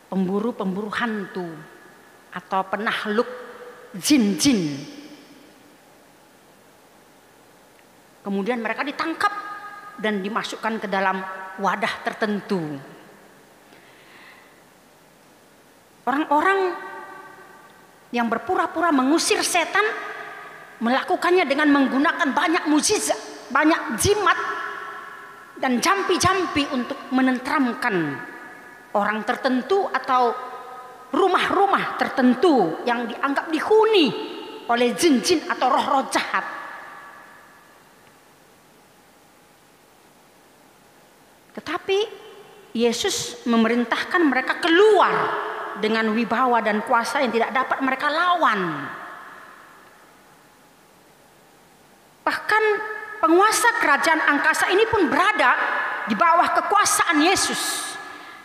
Speaker 4: pemburu-pemburu hantu atau penakluk jin-jin. Kemudian mereka ditangkap dan dimasukkan ke dalam wadah tertentu. Orang-orang yang berpura-pura mengusir setan melakukannya dengan menggunakan banyak mukjizat, banyak jimat dan jampi-jampi untuk menenteramkan orang tertentu atau rumah-rumah tertentu yang dianggap dihuni oleh jin-jin atau roh-roh jahat. Tetapi Yesus memerintahkan mereka keluar dengan wibawa dan kuasa yang tidak dapat mereka lawan. Bahkan penguasa kerajaan angkasa ini pun berada di bawah kekuasaan Yesus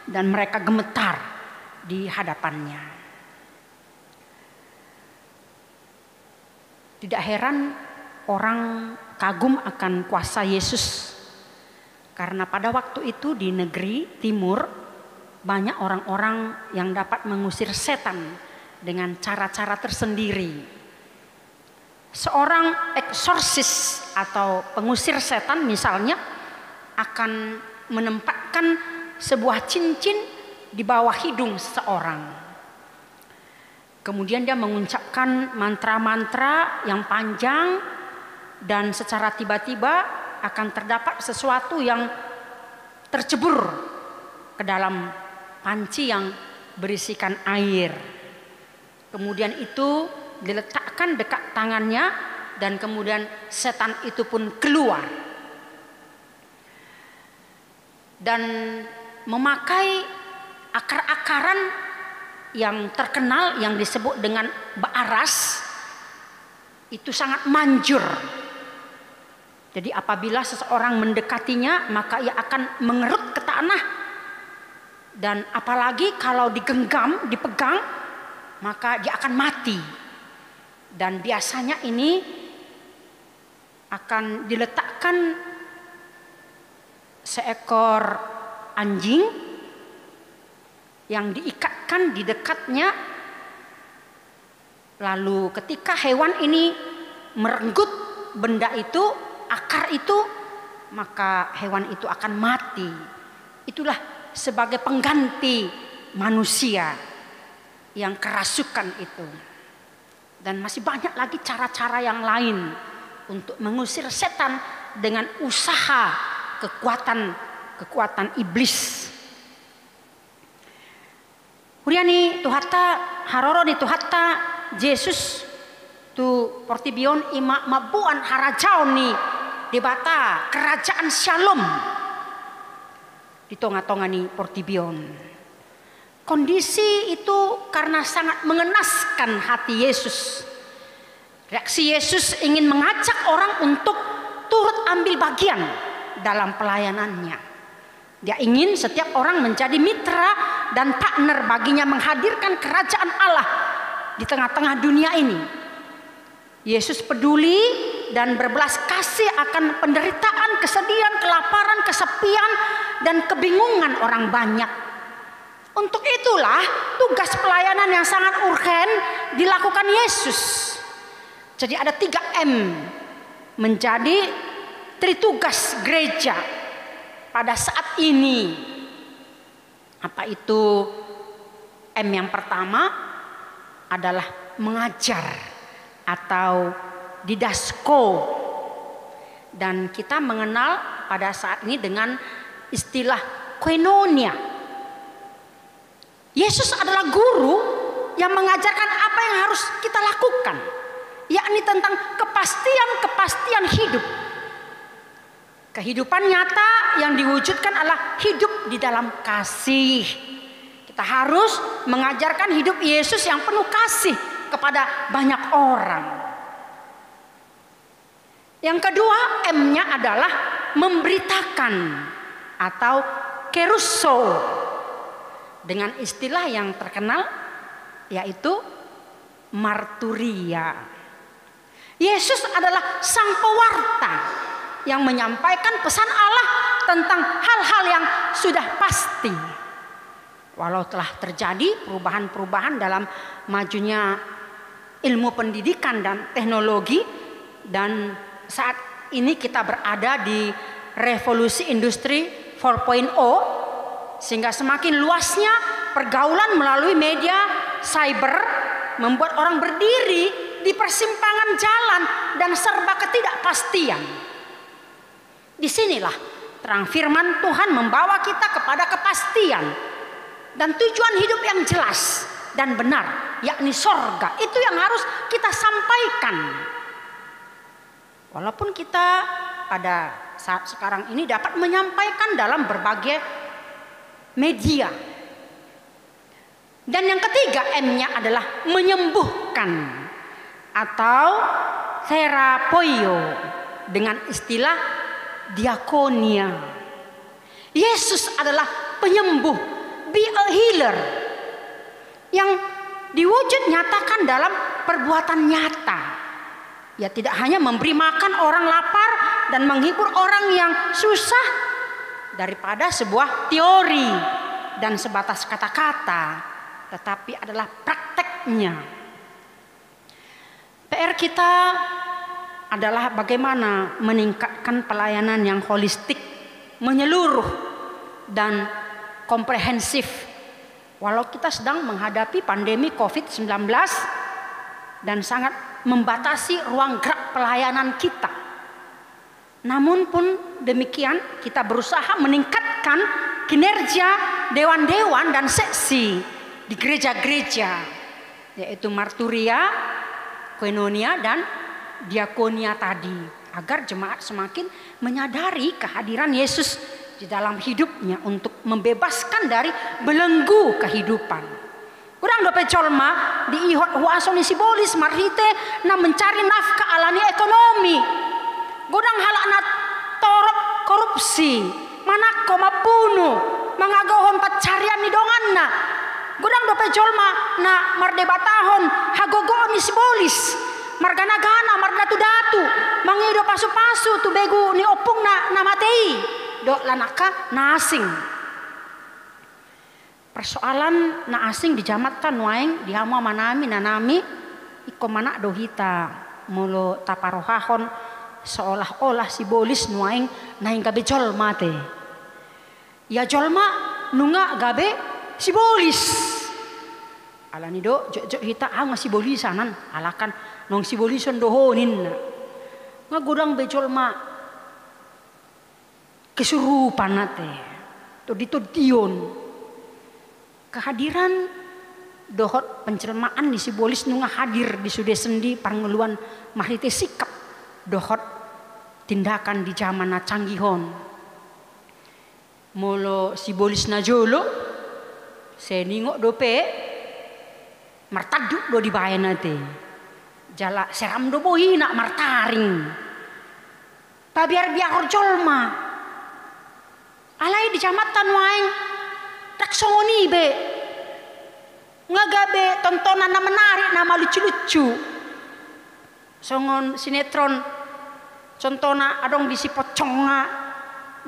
Speaker 4: dan mereka gemetar di hadapannya. Tidak heran orang kagum akan kuasa Yesus karena pada waktu itu di negeri timur banyak orang-orang yang dapat mengusir setan dengan cara-cara tersendiri. Seorang eksorsis atau pengusir setan misalnya akan menempatkan sebuah cincin di bawah hidung seseorang. Kemudian dia mengucapkan mantra-mantra yang panjang dan secara tiba-tiba akan terdapat sesuatu yang tercebur ke dalam panci yang berisikan air. Kemudian itu diletakkan dekat tangannya dan kemudian setan itu pun keluar dan memakai akar-akaran yang terkenal yang disebut dengan ba'aras. Itu sangat manjur. Jadi apabila seseorang mendekatinya maka ia akan mengerut ke tanah, dan apalagi kalau digenggam, dipegang, maka dia akan mati. Dan biasanya ini akan diletakkan seekor anjing yang diikatkan di dekatnya. Lalu ketika hewan ini merenggut benda itu, akar itu, maka hewan itu akan mati. Itulah sebagai pengganti manusia yang kerasukan itu. Dan masih banyak lagi cara-cara yang lain untuk mengusir setan dengan usaha kekuatan iblis. Huriani tuhatta haroroni tuhatta Yesus tu portibion ima mabuan harajaon ni debata kerajaan Shalom di tengah-tengah ni portibion. Kondisi itu karena sangat mengenaskan hati Yesus. Reaksi Yesus ingin mengajak orang untuk turut ambil bagian dalam pelayanannya. Dia ingin setiap orang menjadi mitra dan partner baginya menghadirkan kerajaan Allah di tengah-tengah dunia ini. Yesus peduli dan berbelas kasih akan penderitaan, kesedihan, kelaparan, kesepian, dan kebingungan orang banyak. Untuk itulah tugas pelayanan yang sangat urgen dilakukan Yesus. Jadi ada 3M menjadi tritugas gereja pada saat ini. Apa itu? M yang pertama adalah mengajar atau didasko. Dan kita mengenal pada saat ini dengan istilah koinonia. Yesus adalah guru yang mengajarkan apa yang harus kita lakukan, yakni tentang kepastian hidup. Kehidupan nyata yang diwujudkan adalah hidup di dalam kasih. Kita harus mengajarkan hidup Yesus yang penuh kasih kepada banyak orang. Yang kedua, M-nya adalah memberitakan atau kerusso, dengan istilah yang terkenal yaitu marturia. Yesus adalah sang pewarta yang menyampaikan pesan Allah tentang hal-hal yang sudah pasti. Walau telah terjadi perubahan-perubahan dalam majunya ilmu pendidikan dan teknologi, dan saat ini kita berada di revolusi industri 4.0, sehingga semakin luasnya pergaulan melalui media cyber membuat orang berdiri di persimpangan jalan dan serba ketidakpastian. Disinilah terang firman Tuhan membawa kita kepada kepastian dan tujuan hidup yang jelas dan benar, yakni sorga. Itu yang harus kita sampaikan. Walaupun kita pada saat sekarang ini dapat menyampaikan dalam berbagai media. Dan yang ketiga, M-nya adalah menyembuhkan atau terapoio dengan istilah diakonia. Yesus adalah penyembuh, be a healer, yang diwujud nyatakan dalam perbuatan nyata. Ya, tidak hanya memberi makan orang lapar dan menghibur orang yang susah daripada sebuah teori dan sebatas kata-kata, tetapi adalah prakteknya. PR kita adalah bagaimana meningkatkan pelayanan yang holistik, menyeluruh dan komprehensif. Walau kita sedang menghadapi pandemi COVID-19 dan sangat membatasi ruang gerak pelayanan kita. Namun pun demikian kita berusaha meningkatkan kinerja dewan-dewan dan seksi di gereja-gereja, yaitu marturia, koinonia, dan diakonia tadi, agar jemaat semakin menyadari kehadiran Yesus di dalam hidupnya untuk membebaskan dari belenggu kehidupan. Kurang dope colma di ihot huasoni sibolis marhite na mencari nafkah alani ekonomi. Godang halakna torok korupsi, manako mabunuh, mangagohon pacarian ni donganna. Godang dope jolma na mardebatahon hagogoon ni sibolis, margana-gana, mardatu-datu, mangido pasu-pasu tu begu ni opung na matei. Dok lanaka na asing. Persoalan na asing di jamatan waeng di hama manami nanami iko manak dohita mulo taparohahon seolah-olah simbolis nuaing naing gabe jolma te. Ya jolma nunga gabe simbolis. Alani do jok hita sibolisanan alakan nong sibolison dohonin. Ngagudang be jolma kesurupan nate. To dition kehadiran dohot penjelmaan di simbolis nunga hadir di sude sendi parngeluan mahrite sikap dohot tindakan di zaman na canggihon molo simbolis na jolo seningok dope martaduk do di bayan nate jala seram do bohi nak martaring pabiar biar jolma alai di jamatan waeng tak songoni be ngagabe tontonan na menarik nama lucu-lucu songon sinetron contohna adong bisi poconga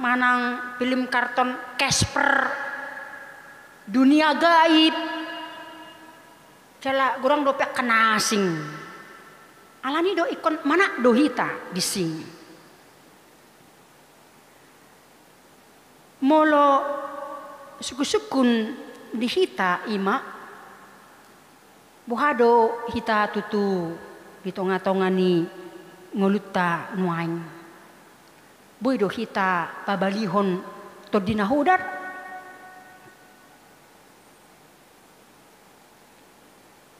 Speaker 4: manang film karton Casper dunia gaib jala gurang dopek kenasing alani do ikon mana do hita bising molo suku-sukun di hita ima buhado hita tutu di tonga-tongani ngoluta nuaing boy do hita pabalihon to dinahudar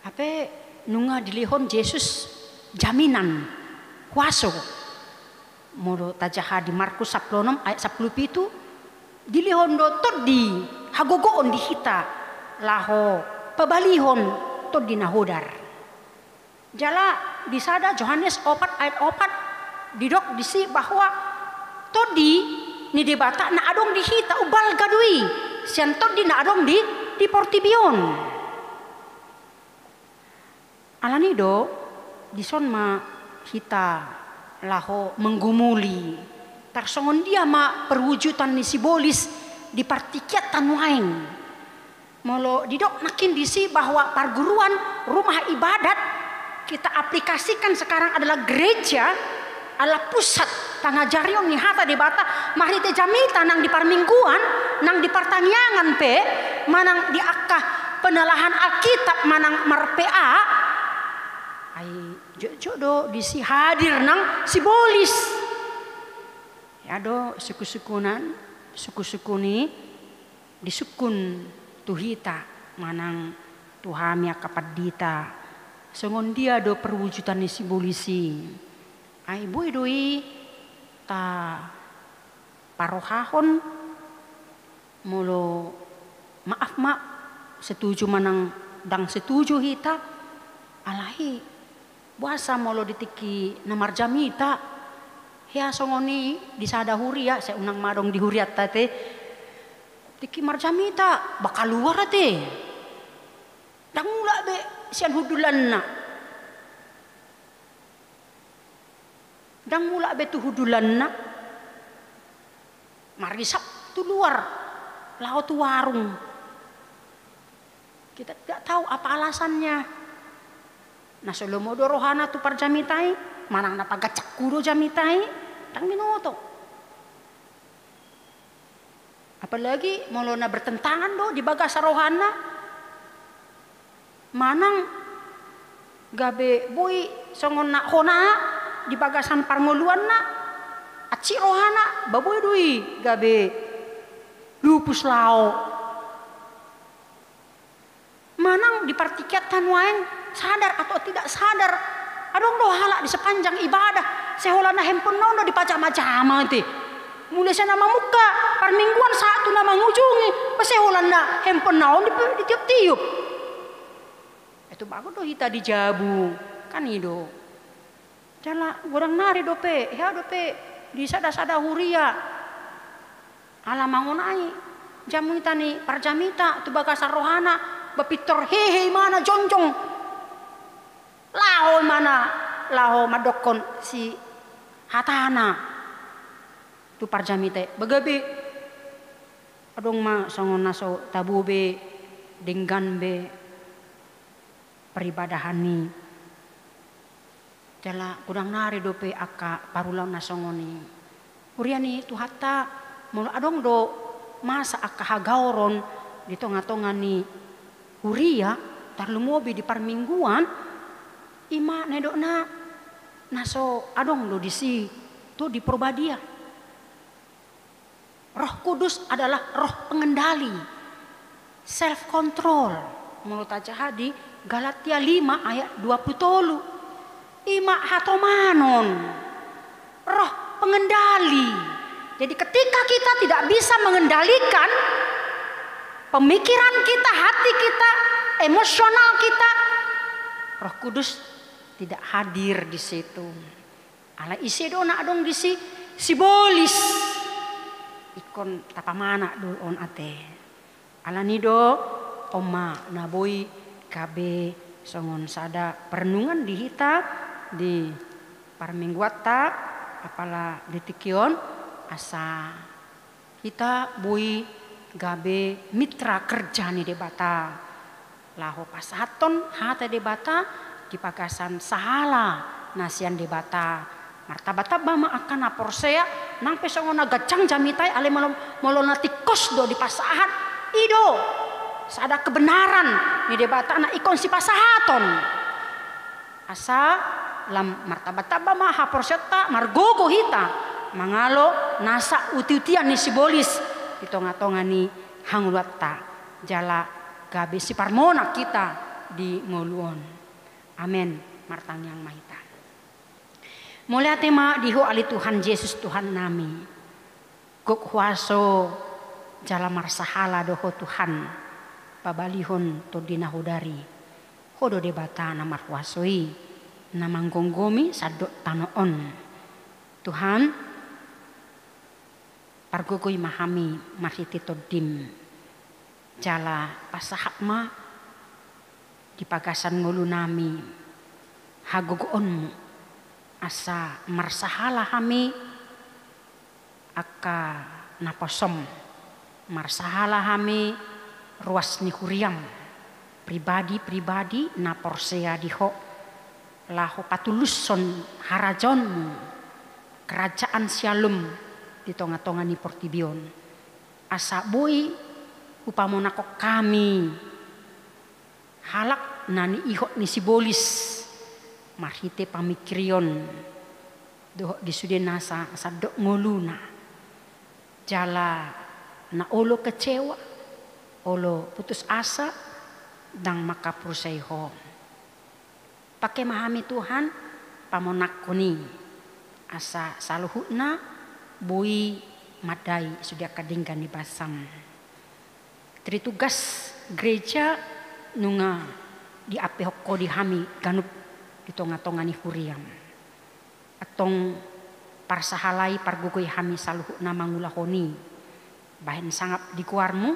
Speaker 4: ape nunga dilihon Yesus jaminan kuaso moro tajaha di Markus 16 ayat 17 dilihon do todi hagogoon di hita laho pabalihon to dinahodar jala disada Yohanes 4 ayat 4 didok disi bahwa todi ni debata na adong di hita ubal gadui sian todi na adong di portibion alani do dison ma hita laho menggumuli tarsongon dia ma perwujudan ni simbolis di partikiatan waeng molo didok makin disi bahwa perguruan rumah ibadat kita aplikasikan sekarang adalah gereja adalah pusat pangajarion ni hata di bata mahrite jamita nang di parmingguan nang di pertaniangan pe manang di akah penelahan Alkitab manang marpea ai jodo disi hadir nang simbolis ya do suku-sukuni disukun tuhita manang tuhamia kapadita songon dia do perwujudan ni simbolisi ai boy doi ta parohahon molo maaf mak setuju manang dang setuju hita alahi buasa molo ditiki namar jamita ya songoni disada huria saya unang madong di huriat tate tiki marjamita bakal luar ate dang mula be sian hudulanna dang mula be tu hudulanna mari Sabtu luar laut tu warung kita tidak tahu apa alasannya nah solomodo rohana tu parjamitai manang napagacak kudo jamitai dang minoto apalagi molona bertentangan do di bagasa rohana manang gabe boy songon nak hona di bagasan parngoluan na aci rohana baboy doi gabe lupus lao manang di partikiatan waeng sadar atau tidak sadar adong do halak di sepanjang ibadah seholana handphone nono di pacama-cama ti mulai sana muka parmingguan satu nama ngujungi paseholan na handphone naon di tiup-tiup itu bagus do hita dijabu kan ido jala gorang nari dope ya dope di sada-sada huria ala mangonai jamu tani parjamita tu bagasa rohana bapitor hehe mana jonjong lao mana lao madokon si hatana tu parjamite bagabe adong ma songon naso tabube denggan be peribadahani Jala kudang nari dope aka parulau nasongoni. Uriani tu hatta mulu adong do masa aka hagauron di tonga-tonga ni huria tarlumobi di parmingguan ima nedokna naso adong do disi tu di Probadia. Roh Kudus adalah roh pengendali, self control. Menurut aja hadi Galatia 5 ayat 20. Ima hatomanon, roh pengendali. Jadi ketika kita tidak bisa mengendalikan pemikiran kita, hati kita, emosional kita, Roh Kudus tidak hadir di situ. Ala isi dona adong di sibolis ikon tapamana do on ate. Ala nido oma naboi kabe songon sada perenungan di hita di parmingguata apala ditikion asa kita bui gabe mitra kerja ni debata laho pasaton hata debata di pagasan sahala nasian debata martabata bama akan aporsea nang pesongon agacang jamitai ale molona tikos do di pasahat ido sada kebenaran ni debata na ikon si pasahaton asa lam martabata bama haporseta margogo hita mangalo nasa utiutian ni sibolis itonga-tonga ni hangulata jala gabe si parmona kita di ngoluon. Amen. Martang yang mahita. Mulai tema diho ali Tuhan Yesus Tuhan nami. Gok huaso jala marsahala doho Tuhan. Pabalihon to dinahodari. Hodo debata na marhuasoi. Namanggonggomi sadok tanoon. Tuhan pargogoy mahami mahiti todim jala pasahakma di pagasan ngulu nami hagogoonmu asa marsahala hami aka naposom marsahala hami ruas ni huriam pribadi naporsea diho lahu patuluson harajonmu kerajaan sialum di tonga-tonga ni portibion asa boy upamona kok kami halak nani ihok ni sibolis marhite pamikirion doh disude nasa sadok ngoluna jala na olo kecewa olo putus asa dang makapruseho pakai mahami Tuhan pamonak kuni asa saluhuna bui madai sudah kadingkan di basam. Tritugas gereja nunga di ape hokko di hami ganup di tonga-tonga ni huriam. Atong parsahalai pargugoi hami saluhuna mangulahoni. Bahen sangap di kuarmu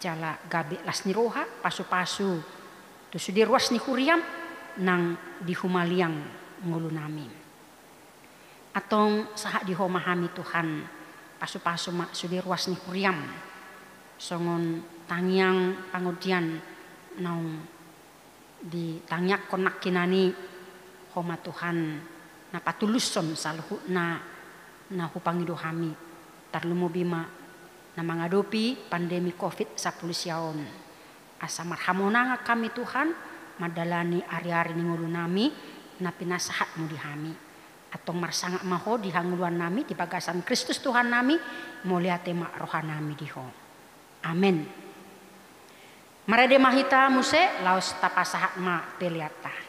Speaker 4: jala gabe las ni roha pasu-pasu. Tu sudi ruas ni huriam nang di humaliang ngulu nami. Atong sahak di homahami Tuhan pasu-pasu mak sudi ruas ni huriam songon tangyang pangudian naung di tangyak konak kinani homa Tuhan na patuluson saluhu na hupangido hami tarlumo bima na mangadopi pandemi COVID-19 siaon asa marhamona kami Tuhan madalani ari-ari ni ngulu nami na pinasahat mo di hami atong marsangak maho di hanguluan nami di bagasan Kristus Tuhan nami mulia tema roha nami diho. Amin. Marade mahita muse laos tapasahat ma peliata.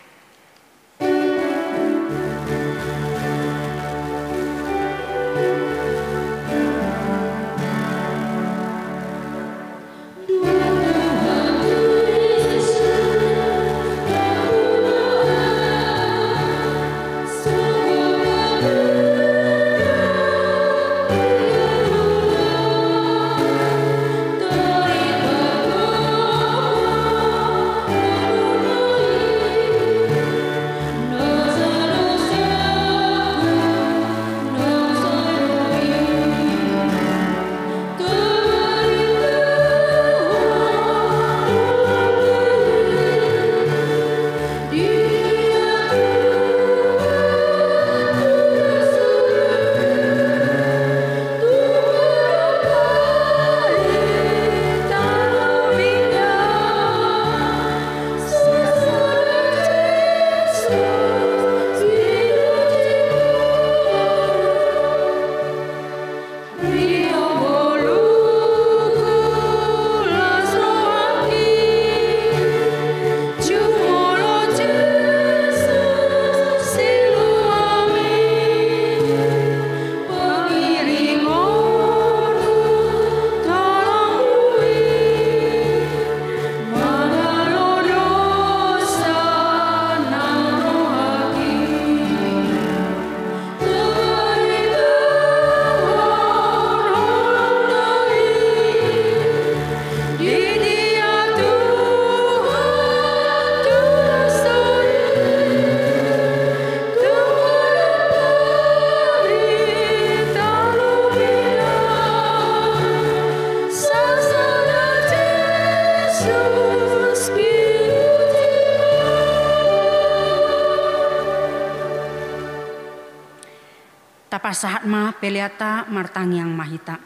Speaker 4: Tapasahat ma peliata martangiang mahita.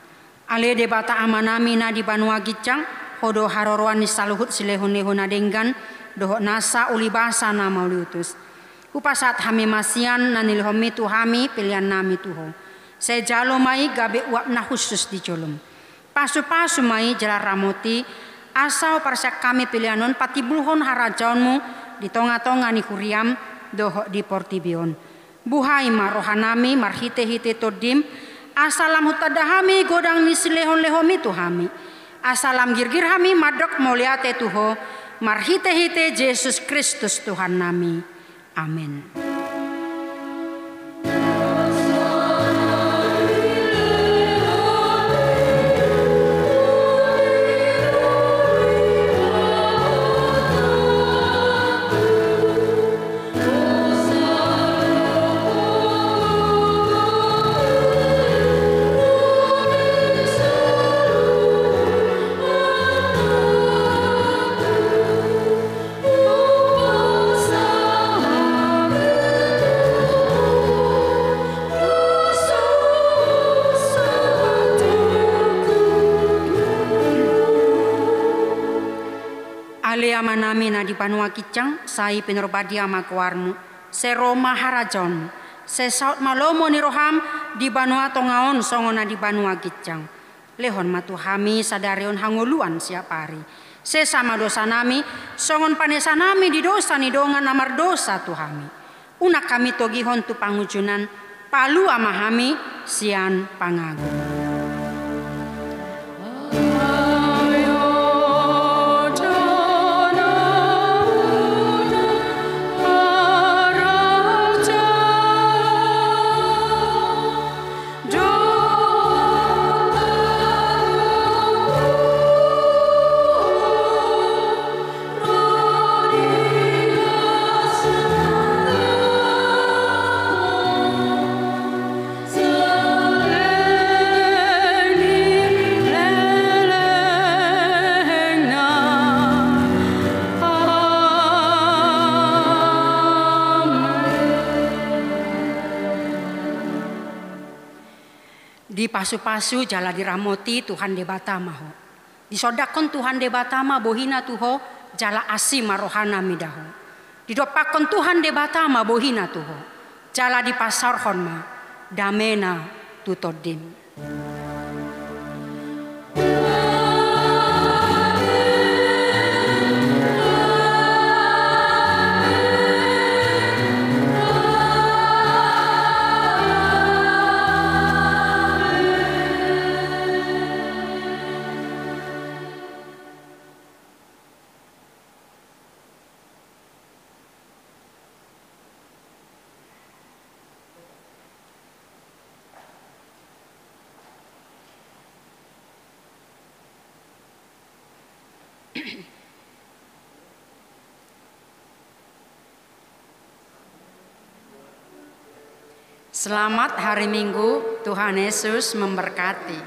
Speaker 4: Ale debata amanami na di Banua Gicang hodo haroroan ni saluhut silehon-lehon adenggan dohok nasa ulibasa na mauliutus. Upasat hami masian na nilhomi tuhami pilihan nami tuho. Sejalo mai gabe uap na khusus di colom. Pasu-pasu mai jala ramoti asau parsak kami pilihanon patibulhon harajaunmu di tonga-tonga ni kuriam dohok di portibion. Buhai marohanami marhite-hite todim asalam hutadahami godang ni silehon-lehomi tuhami. Asalam girgir hami madok moliate tuho marhite-hite Yesus Kristus Tuhan nami. Amin. Manami na di Banua Gicang sai penerbadi ama kuarmu se Roma harajon se saut malomo ni roham di Banua Tongaon songona di Banua Gicang lehon matuhami sadarion hanguluan siapari se sama dosa nami songon panesa nami di dosa ni dongan amar dosa tuhami unak kami togihon tu pangujunan palu amahami sian pangagu. Di pasu-pasu jala diramoti Tuhan debata maho. Disodakon Tuhan debata ma bohina tuho jala asi marohana midaho. Didopakon Tuhan debata ma bohina tuho. Jala di pasar honma damena tutodim. Selamat hari Minggu, Tuhan Yesus memberkati.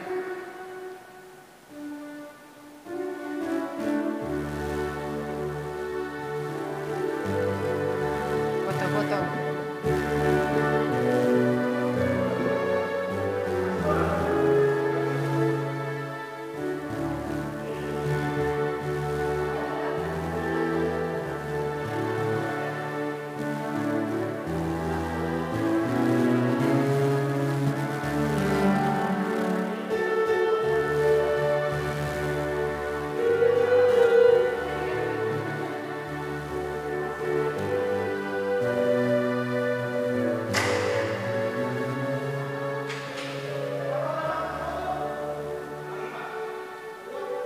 Speaker 4: Foto-foto.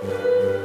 Speaker 5: Thank you.